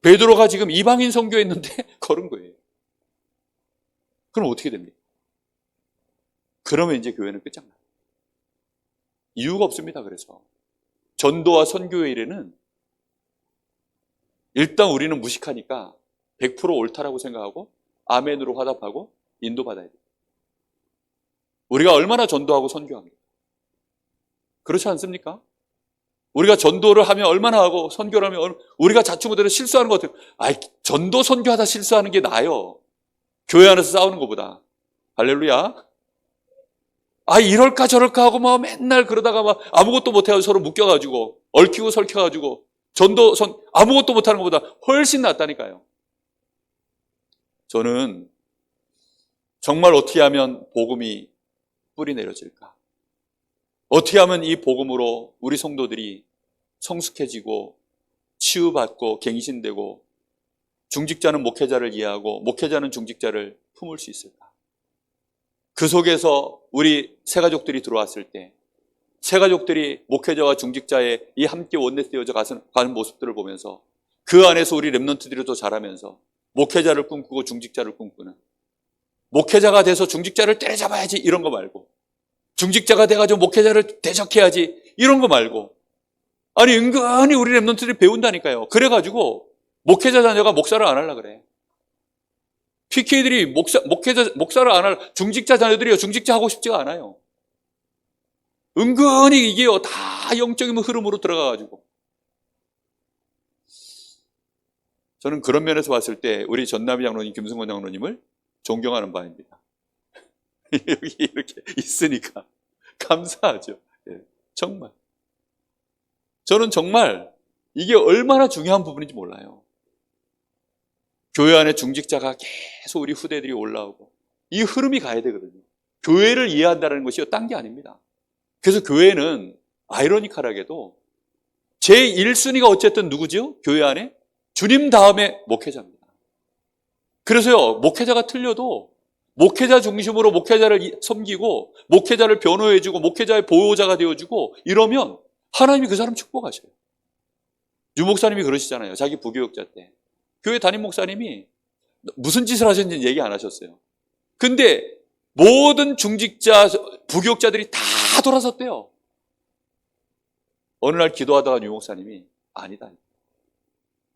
베드로가 지금 이방인 선교했는데 걸은 거예요. 그럼 어떻게 됩니까? 그러면 이제 교회는 끝장나요. 이유가 없습니다. 그래서 전도와 선교의 일에는 일단 우리는 무식하니까 100% 옳다라고 생각하고 아멘으로 화답하고 인도받아야 돼요. 우리가 얼마나 전도하고 선교합니까? 그렇지 않습니까? 우리가 전도를 하면 얼마나 하고 선교를 하면 우리가 자칫못해서 실수하는 것 같아요. 전도 선교하다 실수하는 게 나아요. 교회 안에서 싸우는 것보다. 할렐루야. 이럴까 저럴까 하고 막 맨날 그러다가 막 아무것도 못해가지고 서로 묶여가지고 얽히고 설켜가지고 아무것도 못하는 것보다 훨씬 낫다니까요. 저는 정말 어떻게 하면 복음이 뿌리 내려질까? 어떻게 하면 이 복음으로 우리 성도들이 성숙해지고 치유받고 갱신되고 중직자는 목회자를 이해하고 목회자는 중직자를 품을 수 있을까? 그 속에서 우리 새가족들이 들어왔을 때 새가족들이 목회자와 중직자의 이 함께 원내되어져 가는 모습들을 보면서 그 안에서 우리 렘넌트들이 더 자라면서 목회자를 꿈꾸고 중직자를 꿈꾸는, 목회자가 돼서 중직자를 때려잡아야지 이런 거 말고, 중직자가 돼가지고 목회자를 대적해야지 이런 거 말고, 은근히 우리 렘넌트들이 배운다니까요. 그래가지고 목회자 자녀가 목사를 안 하려고 그래. PK들이 목사를 안 할, 중직자 자녀들이요, 중직자 하고 싶지가 않아요. 은근히 이게요, 다 영적인 흐름으로 들어가가지고. 저는 그런 면에서 봤을 때 우리 전남희 장로님, 김승건 장로님을 존경하는 바입니다. 여기 이렇게 있으니까 감사하죠. 정말. 저는 정말 이게 얼마나 중요한 부분인지 몰라요. 교회 안에 중직자가 계속 우리 후대들이 올라오고 이 흐름이 가야 되거든요. 교회를 이해한다는 것이요, 딴 게 아닙니다. 그래서 교회는 아이러니컬하게도 제1순위가 어쨌든 누구죠? 교회 안에? 주님 다음에 목회자입니다. 그래서요, 목회자가 틀려도 목회자 중심으로 목회자를 섬기고 목회자를 변호해주고 목회자의 보호자가 되어주고 이러면 하나님이 그 사람 축복하셔요. 유 목사님이 그러시잖아요. 자기 부교육자 때. 교회 담임 목사님이 무슨 짓을 하셨는지 얘기 안 하셨어요. 근데 모든 중직자, 부교육자들이 다 돌아섰대요. 어느 날 기도하다가 유 목사님이 아니다.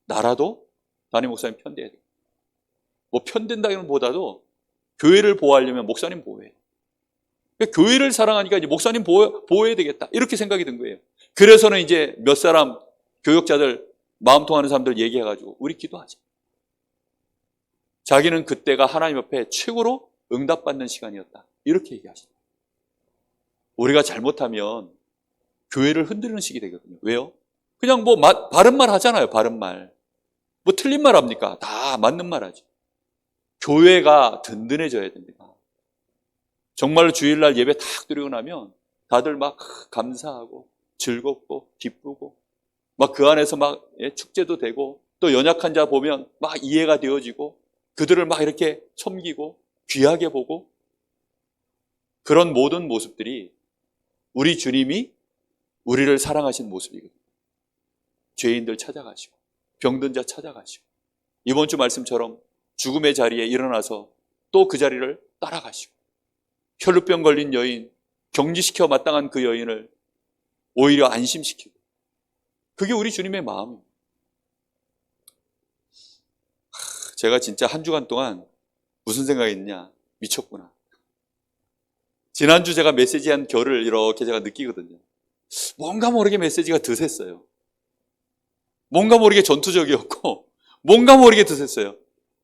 나라도 담임 목사님 편대해야 돼. 뭐 편된다기보다도 교회를 보호하려면 목사님 보호해. 그러니까 교회를 사랑하니까 이제 목사님 보호해야 되겠다. 이렇게 생각이 든 거예요. 그래서는 이제 몇 사람 교역자들 마음 통하는 사람들 얘기해가지고 우리 기도하자. 자기는 그때가 하나님 앞에 최고로 응답받는 시간이었다. 이렇게 얘기하시죠. 우리가 잘못하면 교회를 흔드는 식이 되거든요. 왜요? 그냥 뭐 바른 말 하잖아요. 바른 말. 뭐 틀린 말 합니까? 다 맞는 말 하죠. 교회가 든든해져야 됩니다. 정말로 주일날 예배 탁 드리고 나면 다들 막 감사하고 즐겁고 기쁘고 막 그 안에서 막 축제도 되고 또 연약한 자 보면 막 이해가 되어지고 그들을 막 이렇게 섬기고 귀하게 보고 그런 모든 모습들이 우리 주님이 우리를 사랑하신 모습이거든요. 죄인들 찾아가시고 병든 자 찾아가시고 이번 주 말씀처럼 죽음의 자리에 일어나서 또 그 자리를 따라가시고 혈루병 걸린 여인, 격리시켜 마땅한 그 여인을 오히려 안심시키고 그게 우리 주님의 마음입니다. 제가 진짜 한 주간 동안 무슨 생각이 있냐? 미쳤구나. 지난주 제가 메시지한 결을 이렇게 제가 느끼거든요. 뭔가 모르게 메시지가 드셌어요. 뭔가 모르게 전투적이었고 뭔가 모르게 드셌어요.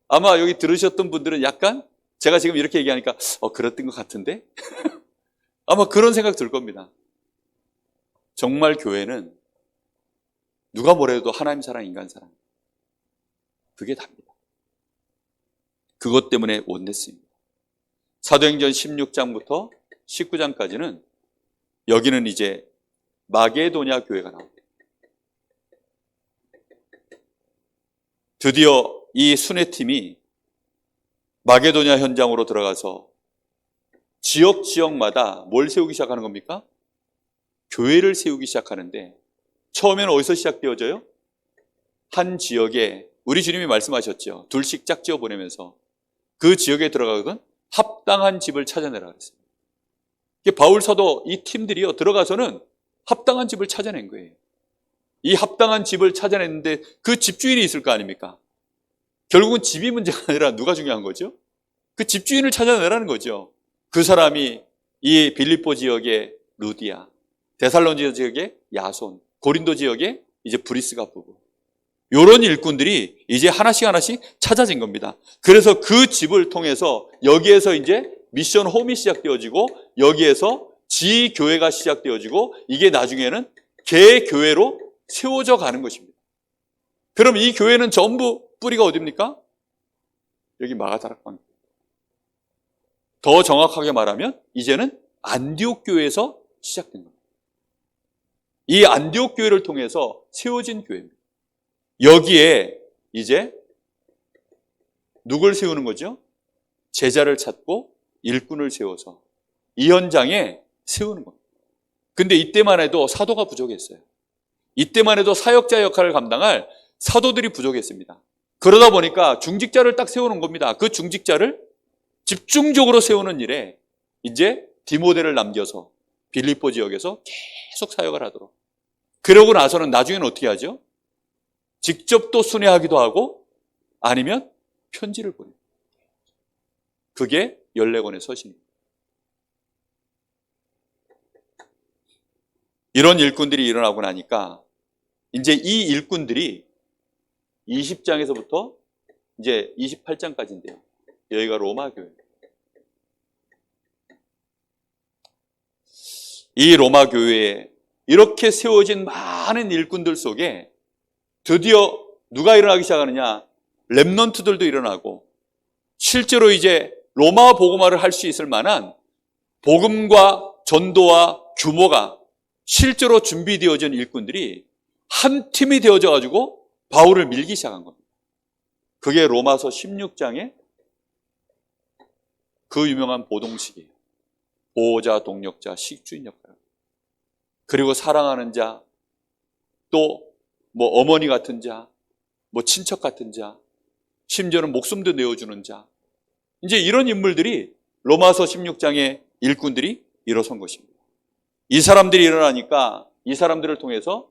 아마 여기 들으셨던 분들은 약간 제가 지금 이렇게 얘기하니까 그랬던 것 같은데? 아마 그런 생각 들 겁니다. 정말 교회는 누가 뭐래도 하나님 사랑, 인간 사랑. 그게 답니다. 그것 때문에 원냈습니다. 사도행전 16장부터 19장까지는 여기는 이제 마게도냐 교회가 나옵니다. 드디어 이 순회팀이 마게도냐 현장으로 들어가서 지역마다 뭘 세우기 시작하는 겁니까? 교회를 세우기 시작하는데 처음에는 어디서 시작되어져요? 한 지역에 우리 주님이 말씀하셨죠. 둘씩 짝지어 보내면서 그 지역에 들어가거든 합당한 집을 찾아내라 그랬어요. 바울 사도 이 팀들이요 들어가서는 합당한 집을 찾아낸 거예요. 이 합당한 집을 찾아냈는데 그 집주인이 있을 거 아닙니까? 결국은 집이 문제가 아니라 누가 중요한 거죠? 그 집주인을 찾아내라는 거죠. 그 사람이 이 빌립보 지역의 루디아, 데살로니가 지역의 야손, 고린도 지역의 이제 브리스가 부부. 이런 일꾼들이 이제 하나씩 찾아진 겁니다. 그래서 그 집을 통해서 여기에서 이제 미션 홈이 시작되어지고 여기에서 지교회가 시작되어지고 이게 나중에는 개교회로 세워져 가는 것입니다. 그럼 이 교회는 전부 뿌리가 어디입니까? 여기 마가다락방. 더 정확하게 말하면 이제는 안디옥 교회에서 시작된 겁니다. 이 안디옥 교회를 통해서 세워진 교회입니다. 여기에 이제 누굴 세우는 거죠? 제자를 찾고 일꾼을 세워서 이 현장에 세우는 겁니다. 근데 이때만 해도 사도가 부족했어요. 이때만 해도 사역자 역할을 감당할 사도들이 부족했습니다. 그러다 보니까 중직자를 딱 세우는 겁니다. 그 중직자를 집중적으로 세우는 일에 이제 디모데를 남겨서 빌립보 지역에서 계속 사역을 하도록. 그러고 나서는 나중에는 어떻게 하죠? 직접 또 순회하기도 하고 아니면 편지를 보내요. 그게 14권의 서신입니다. 이런 일꾼들이 일어나고 나니까 이제 이 일꾼들이 20장에서부터 이제 28장까지인데요. 여기가 로마 교회. 이 로마 교회에 이렇게 세워진 많은 일꾼들 속에 드디어 누가 일어나기 시작하느냐? 렘넌트들도 일어나고 실제로 이제 로마 복음화를 할 수 있을 만한 복음과 전도와 규모가 실제로 준비되어진 일꾼들이 한 팀이 되어져 가지고 바울을 밀기 시작한 겁니다. 그게 로마서 16장의 그 유명한 보동식이에요. 보호자, 동력자, 식주인 역할. 그리고 사랑하는 자, 또 뭐 어머니 같은 자, 뭐 친척 같은 자, 심지어는 목숨도 내어주는 자. 이제 이런 인물들이 로마서 16장의 일꾼들이 일어선 것입니다. 이 사람들이 일어나니까 이 사람들을 통해서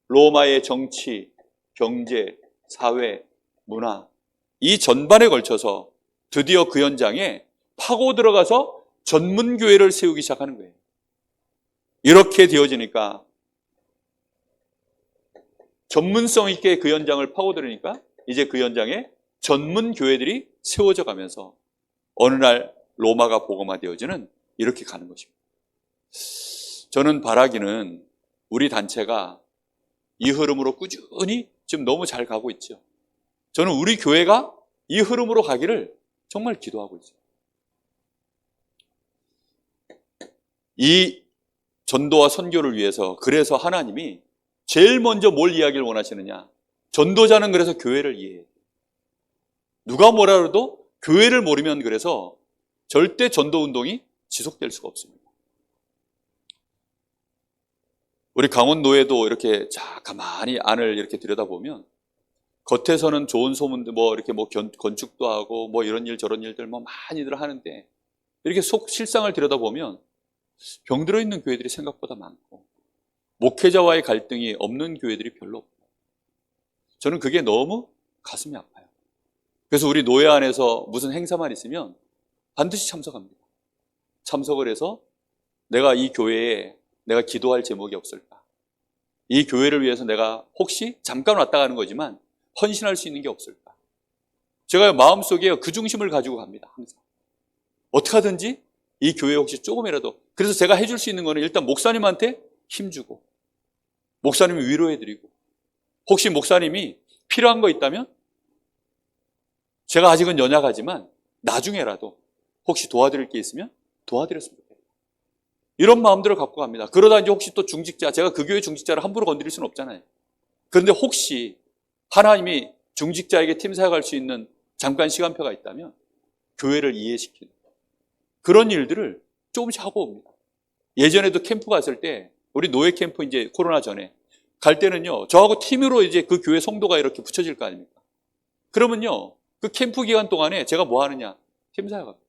로마의 정치, 경제, 사회, 문화 이 전반에 걸쳐서 드디어 그 현장에 파고 들어가서 전문교회를 세우기 시작하는 거예요. 이렇게 되어지니까 전문성 있게 그 현장을 파고들으니까 이제 그 현장에 전문교회들이 세워져 가면서 어느 날 로마가 복음화되어지는 이렇게 가는 것입니다. 저는 바라기는 우리 단체가 이 흐름으로 꾸준히 지금 너무 잘 가고 있죠. 저는 우리 교회가 이 흐름으로 가기를 정말 기도하고 있어요. 이 전도와 선교를 위해서 그래서 하나님이 제일 먼저 뭘 이야기를 원하시느냐? 전도자는 그래서 교회를 이해해요. 누가 뭐라 그래도 교회를 모르면 그래서 절대 전도운동이 지속될 수가 없습니다. 우리 강원노회도 이렇게 가만히 안을 이렇게 들여다보면 겉에서는 좋은 소문들 이렇게 건축도 하고 이런 일 저런 일들 많이들 하는데 이렇게 속 실상을 들여다보면 병들어 있는 교회들이 생각보다 많고 목회자와의 갈등이 없는 교회들이 별로 없고 저는 그게 너무 가슴이 아파요. 그래서 우리 노예 안에서 무슨 행사만 있으면 반드시 참석합니다. 참석을 해서 내가 이 교회에 내가 기도할 제목이 없을까? 이 교회를 위해서 내가 혹시 잠깐 왔다 가는 거지만 헌신할 수 있는 게 없을까? 제가 마음속에 그 중심을 가지고 갑니다. 항상. 어떻게 하든지 이 교회에 혹시 조금이라도, 그래서 제가 해줄 수 있는 거는 일단 목사님한테 힘주고, 목사님이 위로해드리고, 혹시 목사님이 필요한 거 있다면 제가 아직은 연약하지만 나중에라도 혹시 도와드릴 게 있으면 도와드렸으면 좋겠다. 이런 마음들을 갖고 갑니다. 그러다 이제 혹시 또 중직자, 제가 그 교회 중직자를 함부로 건드릴 수는 없잖아요. 그런데 혹시 하나님이 중직자에게 팀 사역할 수 있는 잠깐 시간표가 있다면 교회를 이해시키는 그런 일들을 조금씩 하고 옵니다. 예전에도 캠프 갔을 때, 우리 노예 캠프 이제 코로나 전에 갈 때는요, 저하고 팀으로 이제 그 교회 성도가 이렇게 붙여질 거 아닙니까? 그러면요, 그 캠프 기간 동안에 제가 뭐 하느냐? 팀 사역합니다.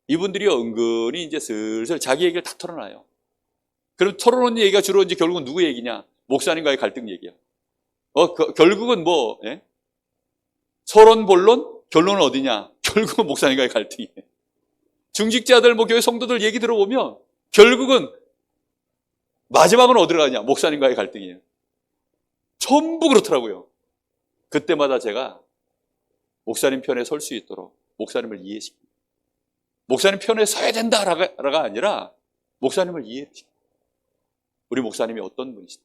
이분들이요, 은근히 이제 슬슬 자기 얘기를 다 털어놔요. 그럼 털어놓는 얘기가 주로 이제 결국은 누구 얘기냐? 목사님과의 갈등 얘기야. 결국은 뭐, 예? 서론, 본론, 결론은 어디냐? 결국은 목사님과의 갈등이에요. 중직자들, 뭐 교회 성도들 얘기 들어보면 결국은 마지막은 어디로 가냐? 목사님과의 갈등이에요. 전부 그렇더라고요. 그때마다 제가 목사님 편에 설 수 있도록 목사님을 이해시킵니다. 목사님 편에 서야 된다라가 아니라 목사님을 이해시킵니다. 우리 목사님이 어떤 분이시다.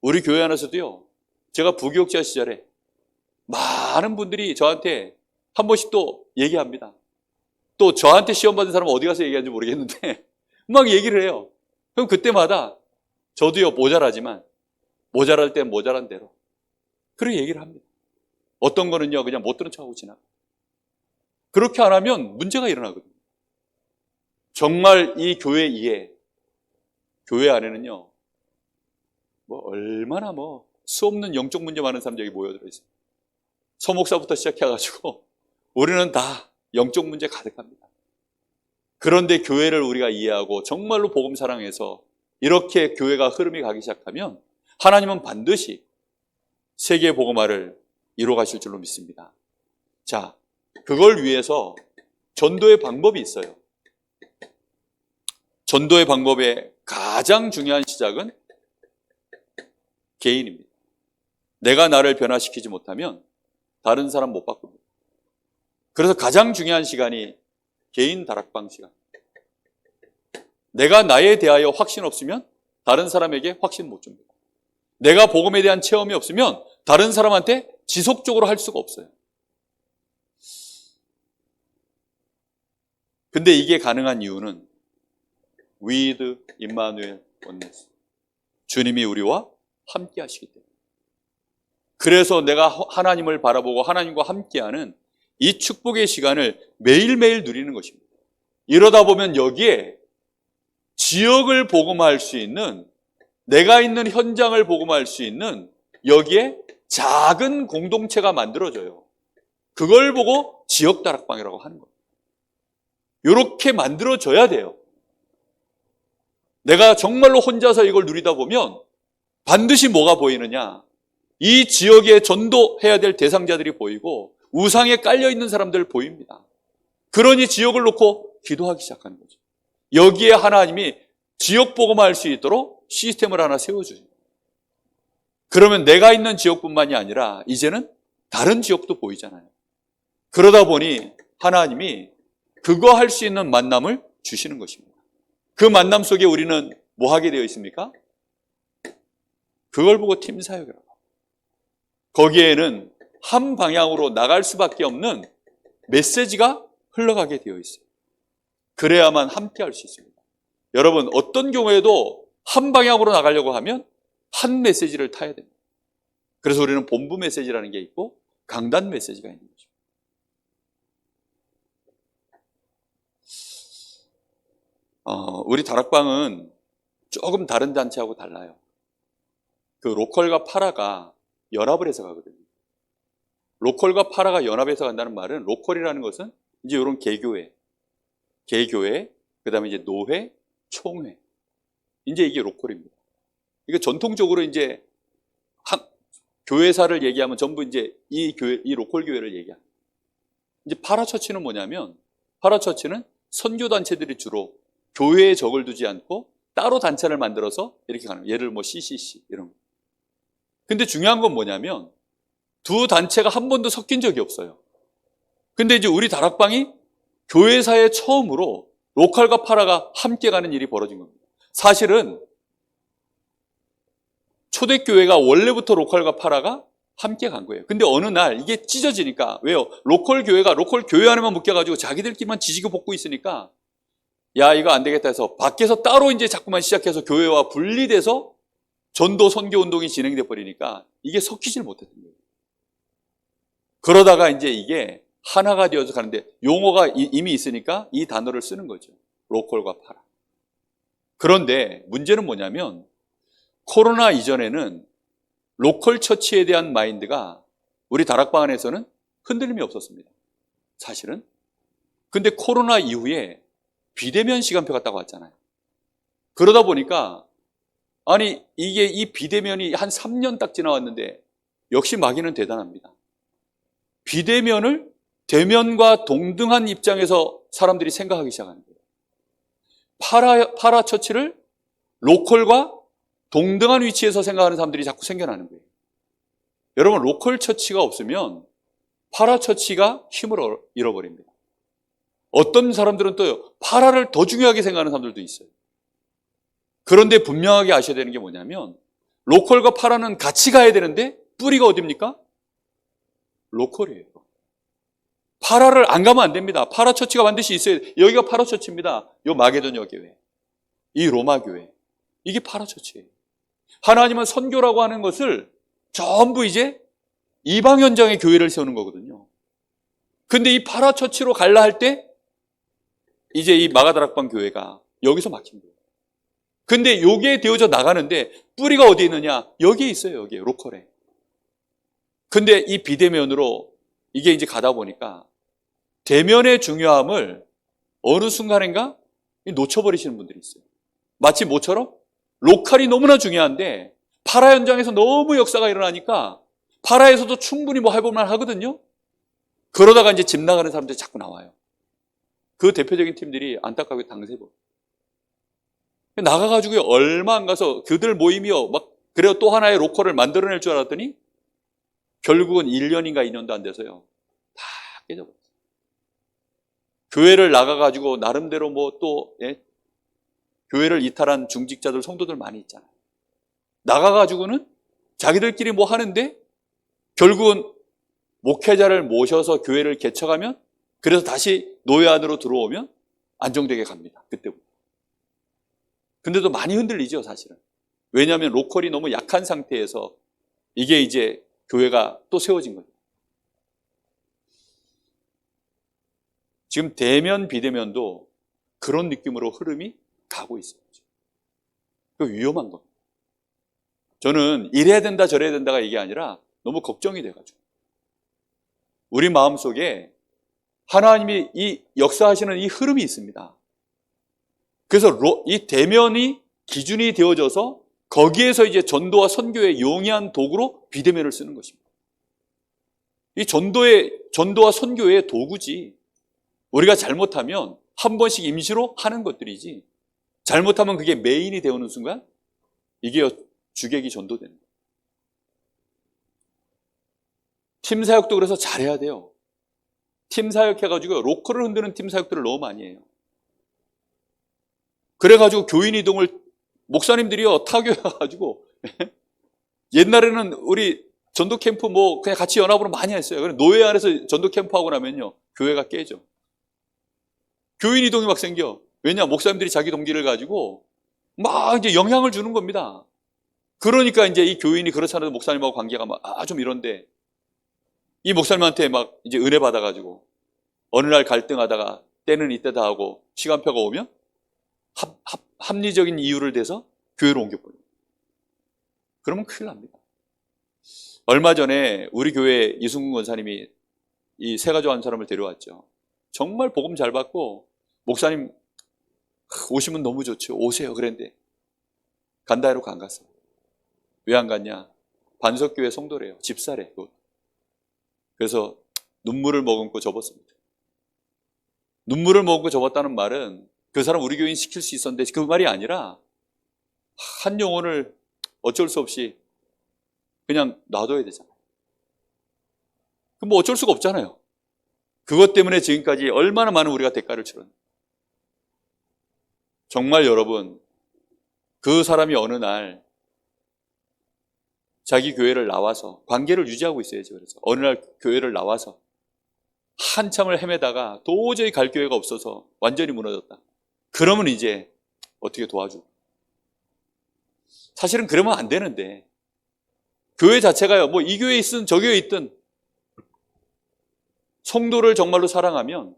우리 교회 안에서도요, 제가 부교육자 시절에 많은 분들이 저한테 한 번씩 또 얘기합니다. 또 저한테 시험 받은 사람은 어디 가서 얘기하는지 모르겠는데 막 얘기를 해요. 그럼 그때마다 저도요, 모자라지만 모자랄 땐 모자란 대로 그렇게 얘기를 합니다. 어떤 거는요, 그냥 못 들은 척하고 지나가. 그렇게 안 하면 문제가 일어나거든요. 정말 이 교회 이해, 교회 안에는요, 뭐 얼마나 뭐 수없는 영적 문제 많은 사람들이 모여들어 있어요. 서목사부터 시작해가지고 우리는 다 영적 문제 가득합니다. 그런데 교회를 우리가 이해하고 정말로 복음 사랑해서 이렇게 교회가 흐름이 가기 시작하면 하나님은 반드시 세계 복음화를 이루어 가실 줄로 믿습니다. 자, 그걸 위해서 전도의 방법이 있어요. 전도의 방법의 가장 중요한 시작은 개인입니다. 내가 나를 변화시키지 못하면 다른 사람 못 바꿉니다. 그래서 가장 중요한 시간이 개인 다락방 시간. 내가 나에 대하여 확신 없으면 다른 사람에게 확신 못 줍니다. 내가 복음에 대한 체험이 없으면 다른 사람한테 지속적으로 할 수가 없어요. 근데 이게 가능한 이유는 with Emmanuel oneness. 주님이 우리와 함께 하시기 때문에. 그래서 내가 하나님을 바라보고 하나님과 함께하는 이 축복의 시간을 매일매일 누리는 것입니다. 이러다 보면 여기에 지역을 복음화할 수 있는, 내가 있는 현장을 복음화할 수 있는 여기에 작은 공동체가 만들어져요. 그걸 보고 지역 다락방이라고 하는 거예요. 이렇게 만들어져야 돼요. 내가 정말로 혼자서 이걸 누리다 보면 반드시 뭐가 보이느냐? 이 지역에 전도해야 될 대상자들이 보이고 우상에 깔려있는 사람들 보입니다. 그러니 지역을 놓고 기도하기 시작하는 거죠. 여기에 하나님이 지역 복음화할 수 있도록 시스템을 하나 세워주죠. 그러면 내가 있는 지역뿐만이 아니라 이제는 다른 지역도 보이잖아요. 그러다 보니 하나님이 그거 할 수 있는 만남을 주시는 것입니다. 그 만남 속에 우리는 뭐 하게 되어 있습니까? 그걸 보고 팀 사역이라고. 거기에는 한 방향으로 나갈 수밖에 없는 메시지가 흘러가게 되어 있어요. 그래야만 함께 할 수 있습니다. 여러분, 어떤 경우에도 한 방향으로 나가려고 하면 한 메시지를 타야 됩니다. 그래서 우리는 본부 메시지라는 게 있고 강단 메시지가 있는 거죠. 우리 다락방은 조금 다른 단체하고 달라요. 그 로컬과 파라가 연합을 해서 가거든요. 로컬과 파라가 연합해서 간다는 말은, 로컬이라는 것은 이제 이런 개교회, 그 다음에 이제 노회, 총회. 이제 이게 로컬입니다. 이게 전통적으로 이제 교회사를 얘기하면 전부 이제 이 교회, 이 로컬 교회를 얘기합니다. 이제 파라처치는 뭐냐면, 파라처치는 선교단체들이 주로 교회에 적을 두지 않고 따로 단체를 만들어서 이렇게 가는 거예요. 예를 뭐 CCC 이런 거. 근데 중요한 건 뭐냐면 두 단체가 한 번도 섞인 적이 없어요. 근데 이제 우리 다락방이 교회사에 처음으로 로컬과 파라가 함께 가는 일이 벌어진 겁니다. 사실은 초대교회가 원래부터 로컬과 파라가 함께 간 거예요. 근데 어느 날 이게 찢어지니까, 왜요? 로컬 교회가 로컬 교회 안에만 묶여가지고 자기들끼리만 지지고 볶고 있으니까, 야, 이거 안 되겠다 해서 밖에서 따로 이제 자꾸만 시작해서 교회와 분리돼서 전도 선교 운동이 진행돼 버리니까 이게 섞이질 못했던 거예요. 그러다가 이제 이게 하나가 되어서 가는데, 용어가 이미 있으니까 이 단어를 쓰는 거죠. 로컬과 파라. 그런데 문제는 뭐냐면 코로나 이전에는 로컬 처치에 대한 마인드가 우리 다락방 안에서는 흔들림이 없었습니다. 사실은. 근데 코로나 이후에 비대면 시간표가 딱 왔잖아요. 그러다 보니까 아니 이게 이 비대면이 한 3년 딱 지나왔는데 역시 마귀는 대단합니다. 비대면을 대면과 동등한 입장에서 사람들이 생각하기 시작하는 거예요. 파라처치를 로컬과 동등한 위치에서 생각하는 사람들이 자꾸 생겨나는 거예요. 여러분, 로컬 처치가 없으면 파라처치가 힘을 잃어버립니다. 어떤 사람들은 또 파라를 더 중요하게 생각하는 사람들도 있어요. 그런데 분명하게 아셔야 되는 게 뭐냐면 로컬과 파라는 같이 가야 되는데 뿌리가 어디입니까? 로컬이에요. 파라를 안 가면 안 됩니다. 파라처치가 반드시 있어야 돼요. 여기가 파라처치입니다. 요 마게도냐 교회, 이 로마 교회, 이게 파라처치예요. 하나님은 선교라고 하는 것을 전부 이제 이방 현장의 교회를 세우는 거거든요. 근데 이 파라처치로 갈라 할 때 이제 이 마가다락방 교회가 여기서 막힌 거예요. 근데 요게 되어져 나가는데 뿌리가 어디에 있느냐? 여기에 있어요. 여기에 로컬에. 근데 이 비대면으로 이게 이제 가다 보니까 대면의 중요함을 어느 순간인가 놓쳐버리시는 분들이 있어요. 마치 뭐처럼 로컬이 너무나 중요한데 파라 현장에서 너무 역사가 일어나니까 파라에서도 충분히 뭐 해볼만 하거든요. 그러다가 이제 집 나가는 사람들이 자꾸 나와요. 그 대표적인 팀들이 안타깝게 당세부. 나가가지고 얼마 안 가서 그들 모임이요. 막 그래요. 또 하나의 로컬을 만들어낼 줄 알았더니 결국은 1년인가 2년도 안 돼서요. 다 깨져버렸어요. 교회를 나가가지고 나름대로 뭐 또 교회를 이탈한 중직자들, 성도들 많이 있잖아요. 나가가지고는 자기들끼리 뭐 하는데 결국은 목회자를 모셔서 교회를 개척하면 그래서 다시 노예 안으로 들어오면 안정되게 갑니다. 그때부터. 근데도 많이 흔들리죠, 사실은. 왜냐하면 로컬이 너무 약한 상태에서 이게 이제 교회가 또 세워진 거죠. 지금 대면, 비대면도 그런 느낌으로 흐름이 가고 있어요. 그 위험한 겁니다. 저는 이래야 된다, 저래야 된다가 이게 아니라 너무 걱정이 돼가지고. 우리 마음속에 하나님이 이 역사하시는 이 흐름이 있습니다. 그래서 이 대면이 기준이 되어져서 거기에서 이제 전도와 선교의 용이한 도구로 비대면을 쓰는 것입니다. 이 전도와 선교의 도구지. 우리가 잘못하면 한 번씩 임시로 하는 것들이지. 잘못하면 그게 메인이 되어오는 순간 이게 주객이 전도되는 거예요. 팀 사역도 그래서 잘해야 돼요. 팀 사역 해가지고 로컬을 흔드는 팀 사역들을 너무 많이 해요. 그래가지고 교인 이동을 목사님들이요 타교해가지고 옛날에는 우리 전도 캠프 뭐 그냥 같이 연합으로 많이 했어요. 그래 노예 안에서 전도 캠프 하고 나면요 교회가 깨져. 교인 이동이 막 생겨. 왜냐 목사님들이 자기 동기를 가지고 막 이제 영향을 주는 겁니다. 그러니까 이제 이 교인이 그렇잖아도 목사님하고 관계가 막 좀 이런데 이 목사님한테 막 이제 은혜 받아가지고 어느 날 갈등하다가 때는 이때다 하고 시간표가 오면 합리적인 이유를 대서 교회로 옮겨버려요. 그러면 큰일 납니다. 얼마 전에 우리 교회 이승훈 권사님이 이 세가족 한 사람을 데려왔죠. 정말 복음 잘 받고 목사님 오시면 너무 좋죠. 오세요. 그랬는데 간다 해놓고 안 갔어요. 왜 안 갔냐? 반석교회 성도래요. 집사래. 그래서 눈물을 머금고 접었습니다. 눈물을 머금고 접었다는 말은 그 사람 우리 교인 시킬 수 있었는데 그 말이 아니라 한 영혼을 어쩔 수 없이 그냥 놔둬야 되잖아요. 그럼 뭐 어쩔 수가 없잖아요. 그것 때문에 지금까지 얼마나 많은 우리가 대가를 치렀는지. 정말 여러분, 그 사람이 어느 날 자기 교회를 나와서 관계를 유지하고 있어야죠. 그래서 어느 날 교회를 나와서 한참을 헤매다가 도저히 갈 교회가 없어서 완전히 무너졌다. 그러면 이제 어떻게 도와주고. 사실은 그러면 안 되는데 교회 자체가요, 뭐 이 교회에 있든 저 교회에 있든 성도를 정말로 사랑하면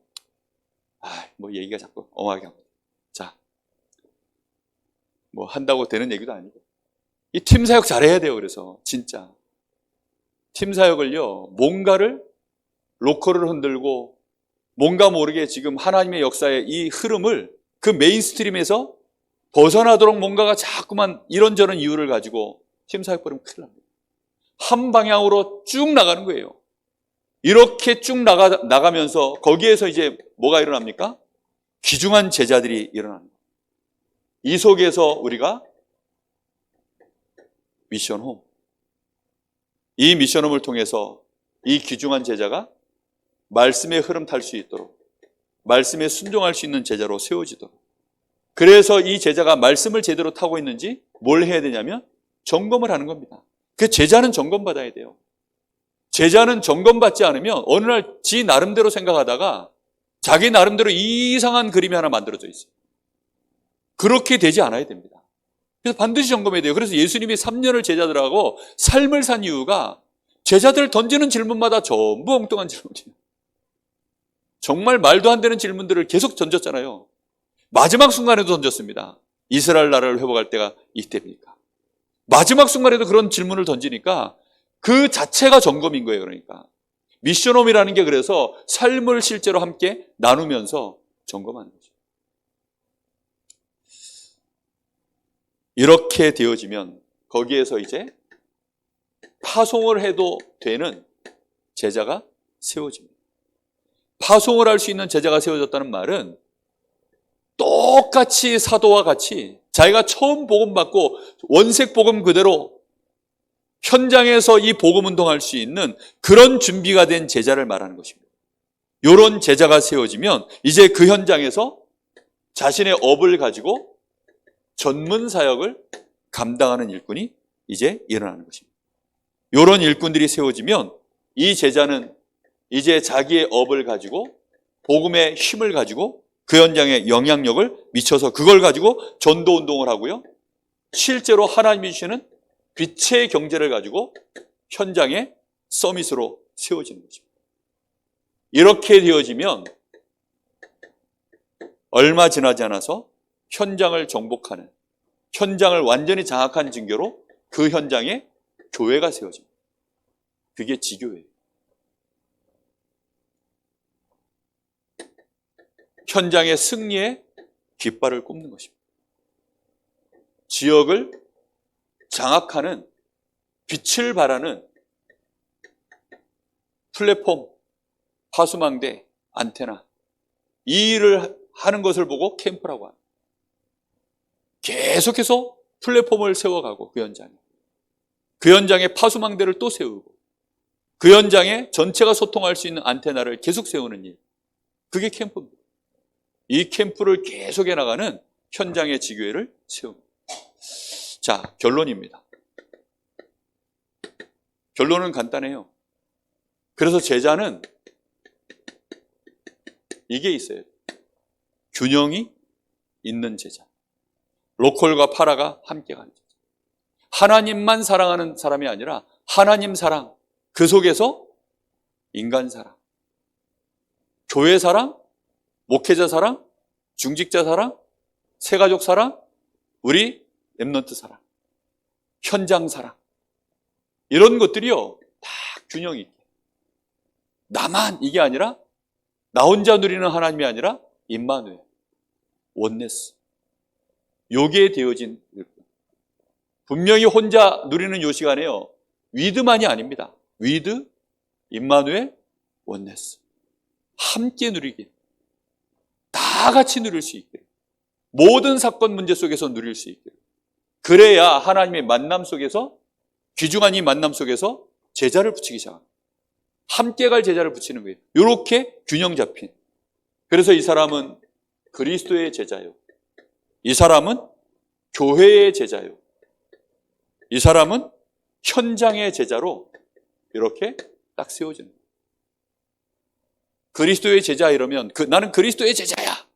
뭐 얘기가 자꾸 엄하게 합니다. 자, 뭐 한다고 되는 얘기도 아니고 이 팀 사역 잘해야 돼요. 그래서 진짜 팀 사역을요, 뭔가를 로컬을 흔들고 뭔가 모르게 지금 하나님의 역사의 이 흐름을 그 메인스트림에서 벗어나도록 뭔가가 자꾸만 이런저런 이유를 가지고 팀 사역 버리면 큰일 납니다. 한 방향으로 쭉 나가는 거예요. 이렇게 쭉 나가면서 거기에서 이제 뭐가 일어납니까? 귀중한 제자들이 일어납니다. 이 속에서 우리가 미션홈, 이 미션홈을 통해서 이 귀중한 제자가 말씀의 흐름 탈 수 있도록, 말씀에 순종할 수 있는 제자로 세워지도록. 그래서 이 제자가 말씀을 제대로 타고 있는지 뭘 해야 되냐면 점검을 하는 겁니다. 그 제자는 점검받아야 돼요. 제자는 점검받지 않으면 어느 날 지 나름대로 생각하다가 자기 나름대로 이상한 그림이 하나 만들어져 있어요. 그렇게 되지 않아야 됩니다. 그래서 반드시 점검해야 돼요. 그래서 예수님이 3년을 제자들하고 삶을 산 이유가 제자들 던지는 질문마다 전부 엉뚱한 질문이에요. 정말 말도 안 되는 질문들을 계속 던졌잖아요. 마지막 순간에도 던졌습니다. 이스라엘 나라를 회복할 때가 이때입니까? 마지막 순간에도 그런 질문을 던지니까 그 자체가 점검인 거예요. 그러니까 미션홈이라는 게 그래서 삶을 실제로 함께 나누면서 점검하는 거죠. 이렇게 되어지면 거기에서 이제 파송을 해도 되는 제자가 세워집니다. 파송을 할 수 있는 제자가 세워졌다는 말은 똑같이 사도와 같이 자기가 처음 복음 받고 원색 복음 그대로 현장에서 이 복음 운동할 수 있는 그런 준비가 된 제자를 말하는 것입니다. 이런 제자가 세워지면 이제 그 현장에서 자신의 업을 가지고 전문 사역을 감당하는 일꾼이 이제 일어나는 것입니다. 이런 일꾼들이 세워지면 이 제자는 이제 자기의 업을 가지고 복음의 힘을 가지고 그 현장에 영향력을 미쳐서 그걸 가지고 전도 운동을 하고요. 실제로 하나님이 주시는 빛의 경제를 가지고 현장에 서밋으로 세워지는 것입니다. 이렇게 되어지면 얼마 지나지 않아서 현장을 정복하는, 현장을 완전히 장악한 징조로 그 현장에 교회가 세워집니다. 그게 지교회예요. 현장의 승리에 깃발을 꼽는 것입니다. 지역을 장악하는, 빛을 발하는 플랫폼, 파수망대, 안테나, 이 일을 하는 것을 보고 캠프라고 합니다. 계속해서 플랫폼을 세워가고 그 현장에 파수망대를 또 세우고 그 현장에 전체가 소통할 수 있는 안테나를 계속 세우는 일, 그게 캠프입니다. 이 캠프를 계속해 나가는 현장의 지교회를 세웁니다. 자, 결론입니다. 결론은 간단해요. 그래서 제자는 이게 있어요. 균형이 있는 제자. 로컬과 파라가 함께 가는 제자. 하나님만 사랑하는 사람이 아니라 하나님 사랑, 그 속에서 인간 사랑, 교회 사랑, 목회자 사랑, 중직자 사랑, 새가족 사랑, 우리 렘넌트 사랑, 현장 사랑, 이런 것들이요 다 균형이 있게, 나만 이게 아니라 나 혼자 누리는 하나님이 아니라 임마누엘, 원네스, 요게 되어진 일꾼. 분명히 혼자 누리는 요 시간에요 위드만이 아닙니다. 위드, 임마누엘, 원네스. 함께 누리기. 다 같이 누릴 수 있게. 모든 사건 문제 속에서 누릴 수 있게. 그래야 하나님의 만남 속에서, 귀중한 이 만남 속에서 제자를 붙이기 시작합니다. 함께 갈 제자를 붙이는 거예요. 이렇게 균형 잡힌. 그래서 이 사람은 그리스도의 제자요. 이 사람은 교회의 제자요. 이 사람은 현장의 제자로 이렇게 딱 세워지는 거예요. 그리스도의 제자 이러면 나는 그리스도의 제자야.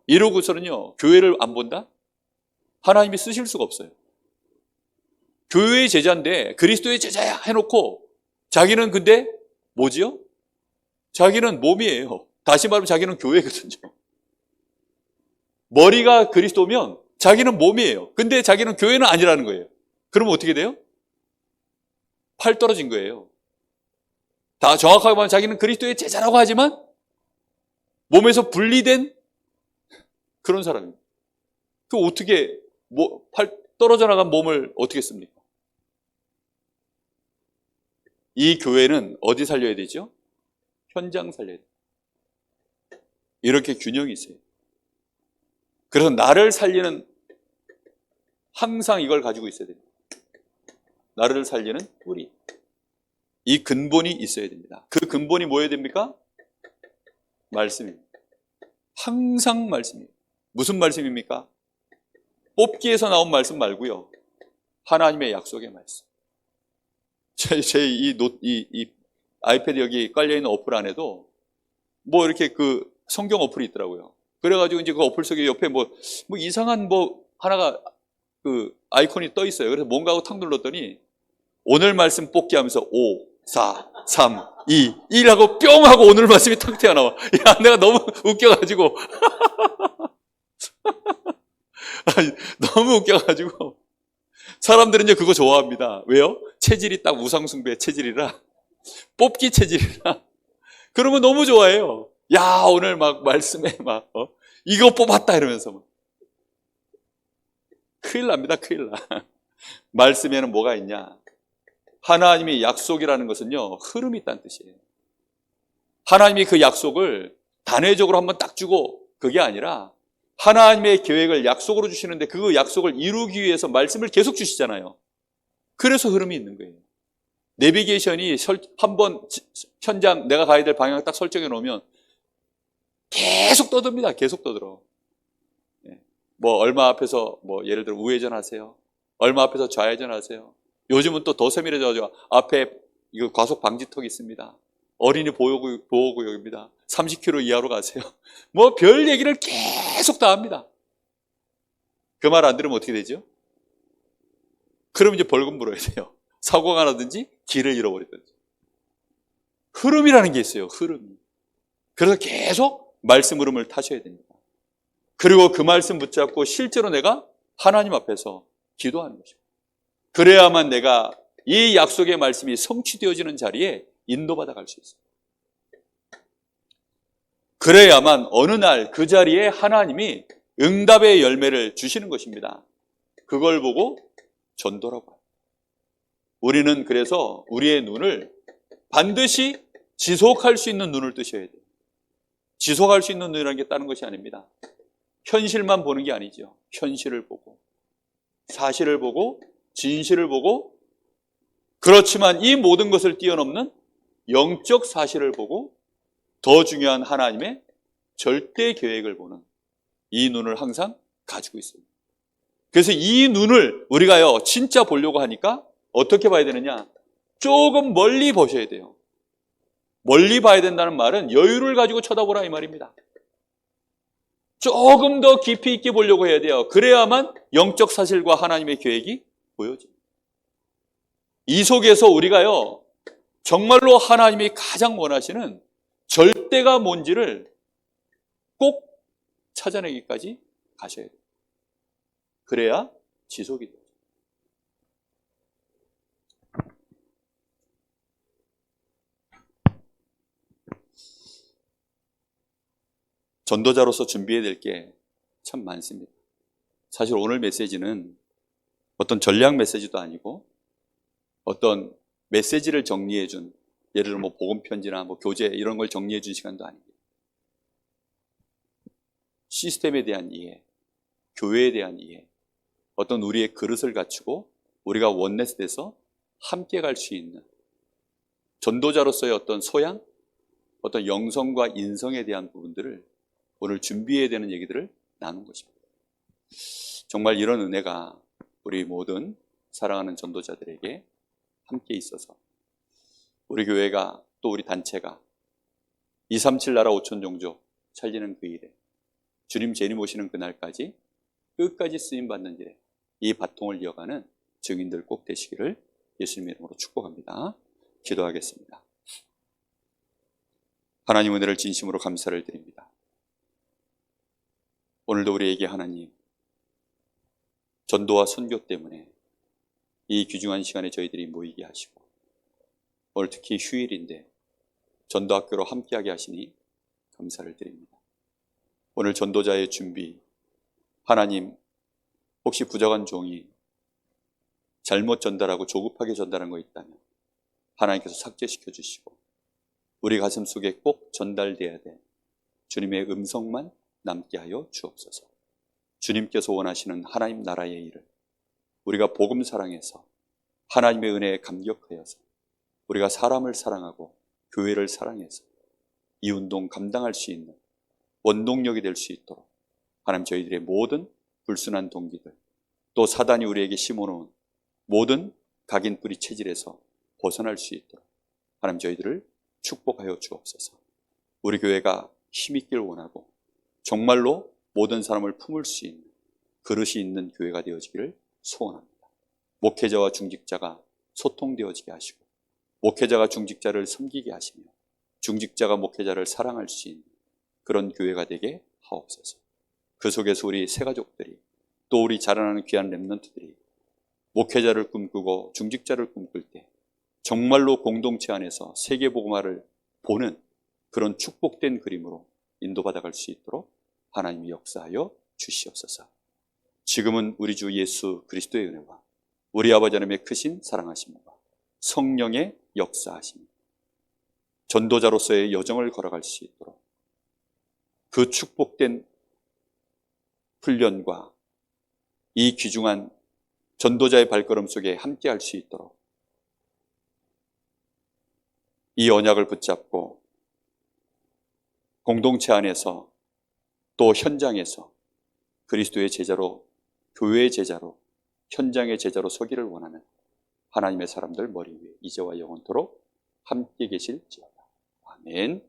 이러고서는요, 교회를 안 본다? 하나님이 쓰실 수가 없어요. 교회의 제자인데 그리스도의 제자야 해놓고 자기는 근데 뭐지요? 자기는 몸이에요. 다시 말하면 자기는 교회거든요. 머리가 그리스도면 자기는 몸이에요. 근데 자기는 교회는 아니라는 거예요. 그러면 어떻게 돼요? 팔 떨어진 거예요. 다 정확하게 말하면 자기는 그리스도의 제자라고 하지만 몸에서 분리된 그런 사람입니다. 그 어떻게 팔 떨어져 나간 몸을 어떻게 씁니까? 이 교회는 어디 살려야 되죠? 현장 살려야 돼요. 이렇게 균형이 있어요. 그래서 나를 살리는, 항상 이걸 가지고 있어야 됩니다. 나를 살리는 뿌리. 이 근본이 있어야 됩니다. 그 근본이 뭐여야 됩니까? 말씀입니다. 항상 말씀입니다. 무슨 말씀입니까? 뽑기에서 나온 말씀 말고요. 하나님의 약속의 말씀. 이 아이패드 여기 깔려있는 어플 안에도 뭐 이렇게 그 성경 어플이 있더라고요. 그래가지고 이제 그 어플 속에 옆에 뭐 이상한 하나가 그 아이콘이 떠 있어요. 그래서 뭔가 하고 탁 눌렀더니 오늘 말씀 뽑기 하면서 5, 4, 3, 2, 1 하고 뿅 하고 오늘 말씀이 탁 튀어나와. 야, 내가 너무 웃겨가지고. 너무 웃겨가지고. 사람들은 이제 그거 좋아합니다. 왜요? 체질이 딱 우상숭배 체질이라. 뽑기 체질이라. 그러면 너무 좋아해요. 야, 오늘 막 말씀에 이거 뽑았다 이러면서. 큰일 납니다, 큰일 나. 말씀에는 뭐가 있냐? 하나님의 약속이라는 것은요, 흐름이 있다는 뜻이에요. 하나님이 그 약속을 단회적으로 한번 딱 주고 그게 아니라 하나님의 계획을 약속으로 주시는데 그 약속을 이루기 위해서 말씀을 계속 주시잖아요. 그래서 흐름이 있는 거예요. 내비게이션이 한번 현장 내가 가야 될 방향을 딱 설정해 놓으면 계속 떠듭니다. 계속 떠들어. 얼마 앞에서 예를 들어 우회전 하세요. 얼마 앞에서 좌회전 하세요. 요즘은 또 더 세밀해져가지고 앞에 이거 과속 방지턱이 있습니다. 어린이 보호구역입니다. 30km 이하로 가세요. 별 얘기를 계속 다 합니다. 그 말 안 들으면 어떻게 되죠? 그럼 이제 벌금 물어야 돼요. 사고가 나든지 길을 잃어버리든지. 흐름이라는 게 있어요. 흐름. 그래서 계속 말씀 흐름을 타셔야 됩니다. 그리고 그 말씀 붙잡고 실제로 내가 하나님 앞에서 기도하는 것입니다. 그래야만 내가 이 약속의 말씀이 성취되어지는 자리에 인도받아 갈 수 있어요. 그래야만 어느 날 그 자리에 하나님이 응답의 열매를 주시는 것입니다. 그걸 보고 전도라고 해요. 우리는 그래서 우리의 눈을 반드시 지속할 수 있는 눈을 뜨셔야 돼요. 지속할 수 있는 눈이라는 게 다른 것이 아닙니다. 현실만 보는 게 아니죠. 현실을 보고, 사실을 보고, 진실을 보고, 그렇지만 이 모든 것을 뛰어넘는 영적 사실을 보고 더 중요한 하나님의 절대 계획을 보는 이 눈을 항상 가지고 있습니다. 그래서 이 눈을 우리가요 진짜 보려고 하니까 어떻게 봐야 되느냐? 조금 멀리 보셔야 돼요. 멀리 봐야 된다는 말은 여유를 가지고 쳐다보라 이 말입니다. 조금 더 깊이 있게 보려고 해야 돼요. 그래야만 영적 사실과 하나님의 계획이 보여집니다. 이 속에서 우리가요 정말로 하나님이 가장 원하시는 절대가 뭔지를 꼭 찾아내기까지 가셔야 돼요. 그래야 지속이 돼요. 전도자로서 준비해야 될 게 참 많습니다. 사실 오늘 메시지는 어떤 전략 메시지도 아니고 어떤 메시지를 정리해 준, 예를 들어 뭐 복음 편지나 뭐 교재 이런 걸 정리해 준 시간도 아닙니다. 시스템에 대한 이해, 교회에 대한 이해, 어떤 우리의 그릇을 갖추고 우리가 원내스돼서 함께 갈 수 있는 전도자로서의 어떤 소양, 어떤 영성과 인성에 대한 부분들을 오늘 준비해야 되는 얘기들을 나눈 것입니다. 정말 이런 은혜가 우리 모든 사랑하는 전도자들에게 함께 있어서 우리 교회가 또 우리 단체가 237 나라 5천 종족 살리는 그 일에 주님 재림 오시는 그날까지 끝까지 쓰임받는 일에 이 바통을 이어가는 증인들 꼭 되시기를 예수님의 이름으로 축복합니다. 기도하겠습니다. 하나님 은혜를 진심으로 감사를 드립니다. 오늘도 우리에게 하나님 전도와 선교 때문에 이 귀중한 시간에 저희들이 모이게 하시고 오늘 특히 휴일인데 전도학교로 함께하게 하시니 감사를 드립니다. 오늘 전도자의 준비, 하나님 혹시 부족한 종이 잘못 전달하고 조급하게 전달한 거 있다면 하나님께서 삭제시켜 주시고 우리 가슴 속에 꼭 전달돼야 될 주님의 음성만 남게 하여 주옵소서. 주님께서 원하시는 하나님 나라의 일을 우리가 복음 사랑해서 하나님의 은혜에 감격하여서 우리가 사람을 사랑하고 교회를 사랑해서 이 운동 감당할 수 있는 원동력이 될 수 있도록 하나님 저희들의 모든 불순한 동기들 또 사단이 우리에게 심어놓은 모든 각인 뿌리 체질에서 벗어날 수 있도록 하나님 저희들을 축복하여 주옵소서. 우리 교회가 힘있길 원하고 정말로 모든 사람을 품을 수 있는 그릇이 있는 교회가 되어지기를 소원합니다. 목회자와 중직자가 소통되어지게 하시고 목회자가 중직자를 섬기게 하시며 중직자가 목회자를 사랑할 수 있는 그런 교회가 되게 하옵소서. 그 속에서 우리 새가족들이 또 우리 자라나는 귀한 렘넌트들이 목회자를 꿈꾸고 중직자를 꿈꿀 때 정말로 공동체 안에서 세계복음화를 보는 그런 축복된 그림으로 인도받아갈 수 있도록 하나님이 역사하여 주시옵소서. 지금은 우리 주 예수 그리스도의 은혜와 우리 아버지 하나님의 크신 사랑하심과 성령의 역사하심, 전도자로서의 여정을 걸어갈 수 있도록 그 축복된 훈련과 이 귀중한 전도자의 발걸음 속에 함께 할 수 있도록 이 언약을 붙잡고 공동체 안에서 또 현장에서 그리스도의 제자로, 교회의 제자로, 현장의 제자로 서기를 원하는 하나님의 사람들 머리 위에 이제와 영원토록 함께 계실지어다. 아멘.